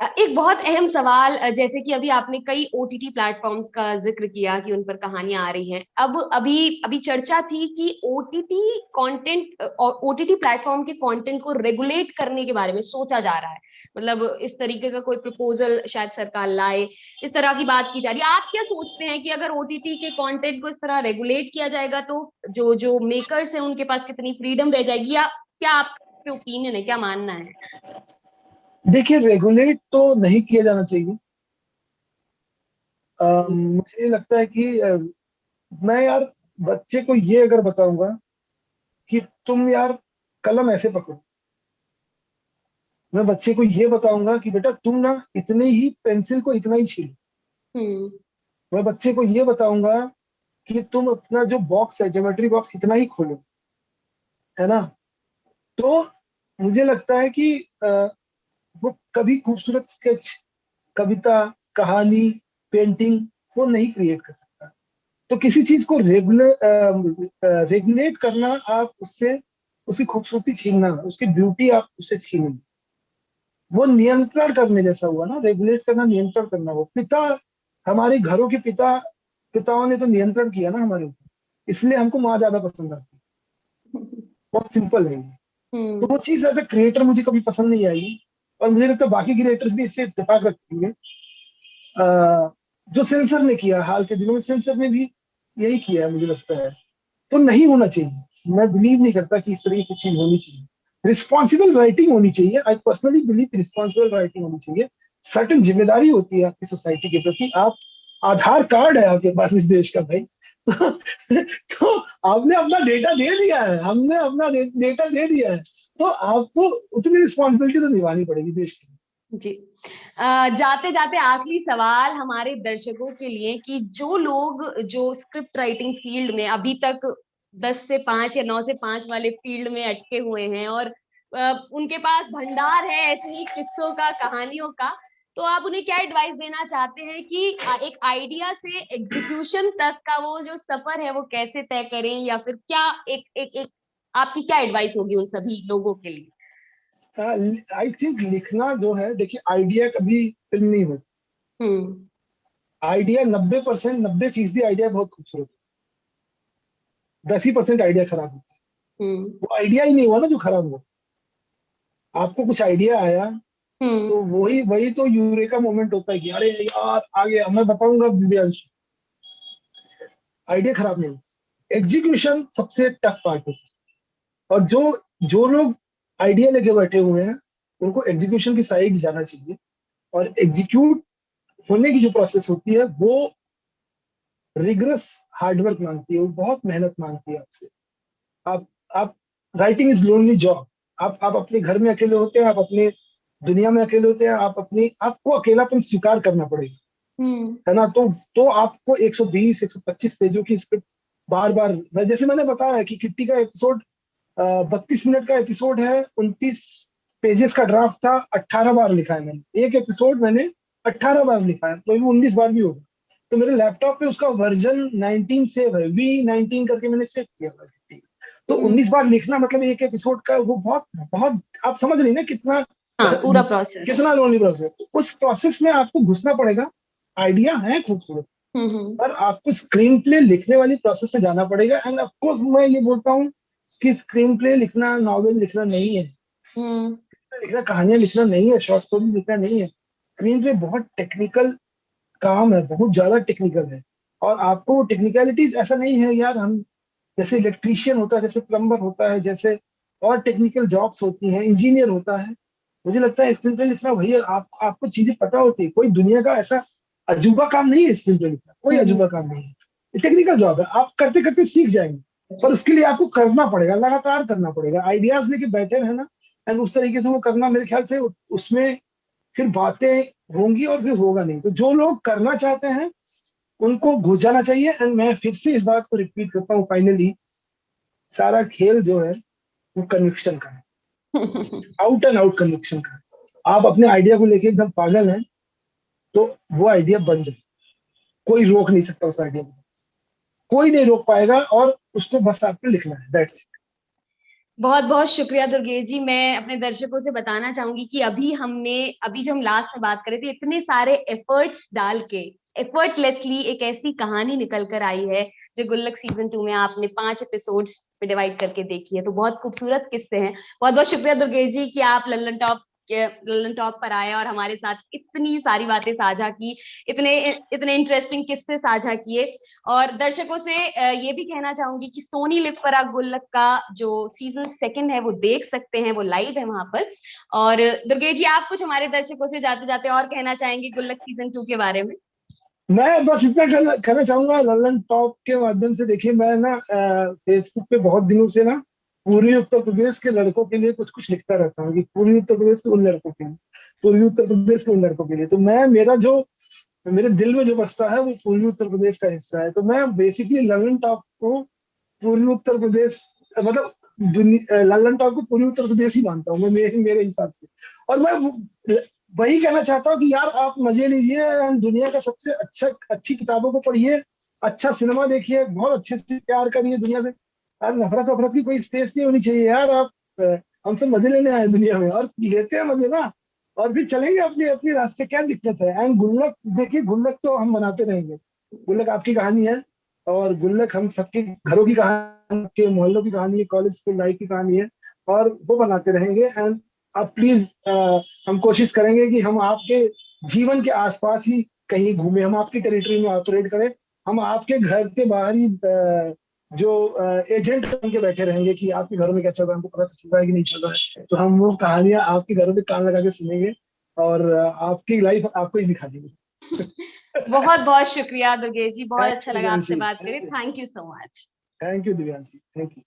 एक बहुत अहम सवाल, जैसे कि अभी आपने कई ओटीटी प्लेटफॉर्म्स का जिक्र किया कि उन पर कहानियां आ रही हैं। अब अभी अभी चर्चा थी कि ओटीटी कंटेंट और ओटीटी प्लेटफॉर्म के कंटेंट को रेगुलेट करने के बारे में सोचा जा रहा है। मतलब इस तरीके का कोई प्रपोजल शायद सरकार लाए, इस तरह की बात की जा रही है। आप क्या सोचते हैं कि अगर ओटीटी के कंटेंट को इस तरह रेगुलेट किया जाएगा तो जो जो मेकर्स हैं उनके पास कितनी फ्रीडम रह जाएगी, या क्या आपके ओपिनियन है, क्या मानना है? देखिए, रेगुलेट तो नहीं किया जाना चाहिए। मुझे ये लगता है कि मैं यार बच्चे को ये अगर बताऊंगा कि तुम यार कलम ऐसे पकड़ो, मैं बच्चे को ये बताऊंगा कि बेटा तुम ना इतने ही पेंसिल को इतना ही छीलो, हम्म। मैं बच्चे को ये बताऊंगा कि तुम अपना जो बॉक्स है ज्योमेट्री बॉक्स इतना ही खोलो, है ना। तो मुझे लगता है कि वो कभी खूबसूरत स्केच, कविता, कहानी, पेंटिंग वो नहीं क्रिएट कर सकता। तो किसी चीज को रेगुलेट करना, आप उससे उसकी खूबसूरती छीनना, उसकी ब्यूटी आप उससे छीन, वो नियंत्रण करने जैसा हुआ ना, रेगुलेट करना, नियंत्रण करना। वो पिता, हमारे घरों के पिता, पिताओं ने तो नियंत्रण किया ना हमारे ऊपर, इसलिए हमको माँ ज्यादा पसंद आती है। बहुत सिंपल है ये। तो वो हम्म। चीज एज ए क्रिएटर मुझे कभी पसंद नहीं आई, और मुझे लगता है बाकी क्रिएटर्स भी इससे इत्तेफाक रखेंगे। जो सेंसर ने किया हाल के दिनों में, सेंसर ने भी यही किया है मुझे लगता है। तो नहीं होना चाहिए, मैं बिलीव नहीं करता कि इस तरह की कुछ चीज होनी चाहिए। रिस्पॉन्सिबल राइटिंग होनी चाहिए, I personally believe responsible writing होनी चाहिए। सर्टन जिम्मेदारी होती है आपकी सोसाइटी के प्रति। आप, आधार कार्ड है आपके पास इस देश का भाई, तो, तो आपने अपना डेटा दे दिया है, हमने अपना डेटा दे दिया है, तो आपको उतनी रिस्पॉन्सिबिलिटी तो निभानी पड़ेगी देश की। जी। जाते जाते आखिरी सवाल हमारे दर्शकों के लिए कि जो लोग जो स्क्रिप्ट राइटिंग फील्ड में अभी तक 10 से 5 या 9 से 5 वाले फील्ड में अटके हुए हैं और उनके पास भंडार है ऐसे ही किस्सों का, कहानियों का, तो आप उन्हें क्या एडवाइस देना चाहते हैं कि एक आइडिया से एग्जीक्यूशन तक का वो जो सफर है वो कैसे तय करें, या फिर क्या एक आपकी क्या एडवाइस होगी उन सभी लोगों के लिए? आई थिंक लिखना जो है, देखिए आइडिया कभी फिल्म नहीं होती। हम्म। आइडिया 90%, 90% आइडिया बहुत खूबसूरत है, 10% आइडिया खराब होता है। हम्म। वो आइडिया ही नहीं हुआ ना जो खराब हुआ। आपको कुछ आइडिया आया, हम्म। तो वही वही तो यूरेका मोमेंट होता है कि अरे यार आ गया, मैं बताऊंगा दिव्यांश। आइडिया खराब नहीं होता, एग्जीक्यूशन सबसे टफ पार्ट होता है। और जो जो लोग आइडिया लेके बैठे हुए हैं, उनको एग्जीक्यूशन की साइड जाना चाहिए। और एग्जीक्यूट होने की जो प्रोसेस होती है, वो रिगरस हार्डवर्क मांगती है, वो बहुत मेहनत मांगती है आपसे। आप आप राइटिंग इज लोनली जॉब। आप अपने घर में अकेले होते हैं, आप अपने दुनिया में अकेले होते हैं, आपको अकेलापन स्वीकार करना पड़ेगा, हम्म। है ना। तो आपको 120 125 पेजों की स्क्रिप्ट बार बार, जैसे मैंने बताया कि किट्टी का एपिसोड 32 मिनट का एपिसोड है, 29 पेजेस का ड्राफ्ट था, 18 बार लिखा है मैंने एक एपिसोड, मैंने 18 बार लिखा है, तो 19 बार भी होगा। तो मेरे लैपटॉप पे उसका वर्जन 19 सेव है, V19 करके मैंने सेव किया हुआ है। तो हम्म। 19 बार लिखना मतलब एक एपिसोड का, वो बहुत बहुत, आप समझ रही ना कितना हाँ, पूरा प्रोसेस। कितना लोनली प्रोसेस। उस प्रोसेस में आपको घुसना पड़ेगा। आइडिया है खूबसूरत, हम्म। पर आपको स्क्रीन प्ले लिखने वाली प्रोसेस में जाना पड़ेगा। एंड ऑफ कोर्स मैं ये बोलता हूँ कि स्क्रीन प्ले लिखना नॉवेल लिखना नहीं है, हम्म। लिखना कहानियां लिखना नहीं है, शॉर्ट स्टोरी लिखना नहीं है। स्क्रीन प्ले बहुत टेक्निकल काम है, बहुत ज्यादा टेक्निकल है। और आपको वो टेक्निकलिटीज, ऐसा नहीं है यार, हम जैसे इलेक्ट्रीशियन होता है, जैसे प्लम्बर होता है, जैसे और टेक्निकल जॉब्स होती हैं, इंजीनियर होता है, मुझे लगता है स्क्रीन प्ले लिखना वही है। आपको चीजें पता होती है, कोई दुनिया का ऐसा अजूबा काम नहीं है स्क्रीन प्ले लिखना, कोई हम्म। अजूबा काम नहीं है। टेक्निकल जॉब है, आप करते करते सीख जाएंगे, पर उसके लिए आपको करना पड़ेगा, लगातार करना पड़ेगा, आइडियाज लेके बैठे रहना, एंड उस तरीके से वो करना। मेरे ख्याल से उसमें फिर बातें होंगी और फिर होगा नहीं। तो जो लोग करना चाहते हैं उनको घुस जाना चाहिए। एंड मैं फिर से इस बात को रिपीट करता हूँ, फाइनली सारा खेल जो है वो कन्विक्शन का है, आउट एंड आउट कन्विक्शन का है। आप अपने आइडिया को लेके एकदम पागल हैं, तो वो आइडिया बन जाए, कोई रोक नहीं सकता उस आइडिया को, कोई नहीं रोक पाएगा, और उसको बस आपको लिखना है, दैट्स इट। बहुत बहुत शुक्रिया दुर्गेश जी। मैं अपने दर्शकों से बताना चाहूंगी कि अभी जो हम लास्ट में बात कर रहे थे, इतने सारे एफर्ट्स डाल के एफर्टलेसली एक ऐसी कहानी निकल कर आई है जो गुल्लक सीजन 2 में आपने 5 एपिसोड्स में डिवाइड करके देखी है। तो बहुत खूबसूरत किस्से हैं। बहुत बहुत शुक्रिया दुर्गेश जी कि आप लल्लन टॉप पर आए और हमारे साथ इतनी सारी बातें साझा की, इतने इतने इंटरेस्टिंग किस्से साझा किए। और दर्शकों से ये भी कहना चाहूंगी कि सोनी लिव पर आग गुल्लक का जो सीजन 2 है वो देख सकते हैं, वो लाइव है वहां पर। और दुर्गेश जी, आप कुछ हमारे दर्शकों से जाते जाते और कहना चाहेंगे गुल्लक सीजन 2 के बारे में? मैं बस इतना कहना चाहूंगा ललन टॉप के माध्यम से। देखिए मैं ना फेसबुक पे बहुत दिनों से ना पूर्वी उत्तर प्रदेश के लड़कों के लिए कुछ कुछ लिखता रहता हूँ, कि पूर्वी उत्तर प्रदेश के उन लड़कों के लिए, पूर्वी उत्तर प्रदेश के उन लड़कों के लिए। तो मैं, मेरा जो, मेरे दिल में जो बसता है वो पूर्वी उत्तर प्रदेश का हिस्सा है। तो मैं बेसिकली ललन टॉप को पूर्वी उत्तर प्रदेश, मतलब ललन टॉप को पूर्वी उत्तर प्रदेश ही मानता हूँ मैं, मेरे मेरे हिसाब से। और मैं वही कहना चाहता हूँ कि यार आप मजे लीजिए, दुनिया का सबसे अच्छी किताबों को पढ़िए, अच्छा सिनेमा देखिए, बहुत अच्छे से प्यार करिए दुनिया में। यार नफरत वफरत की कोई स्टेज नहीं होनी चाहिए यार। आप हम सब मजे लेने आए दुनिया में और लेते हैं मजे ना, और फिर चलेंगे अपने अपने रास्ते, क्या दिक्कत है। एंड गुल्लक देखिए, गुल्लक तो हम बनाते रहेंगे। गुल्लक आपकी कहानी है, और गुल्लक हम सबके घरों की कहानी, सबके मोहल्लों की कहानी है, कॉलेज स्कूल लाइफ की कहानी है, और वो बनाते रहेंगे। एंड आप प्लीज, हम कोशिश करेंगे कि हम आपके जीवन के आसपास ही कहीं घूमे, हम आपकी टेरिटरी में ऑपरेट करें। हम आपके घर के बाहर ही जो एजेंट बन के बैठे रहेंगे कि आपके घरों में क्या चल रहा है, हमको पता तो चल रहा है कि नहीं चल रहा है। तो हम वो कहानियां आपके घरों में कान लगा के सुनेंगे, और आपकी लाइफ आपको ही दिखा देंगे। बहुत बहुत शुक्रिया दुर्गेश जी, बहुत थैंक अच्छा यू लगा आपसे दिव्यांशी, बात करें। Thank you so much. Thank you Divyanshi, thank you.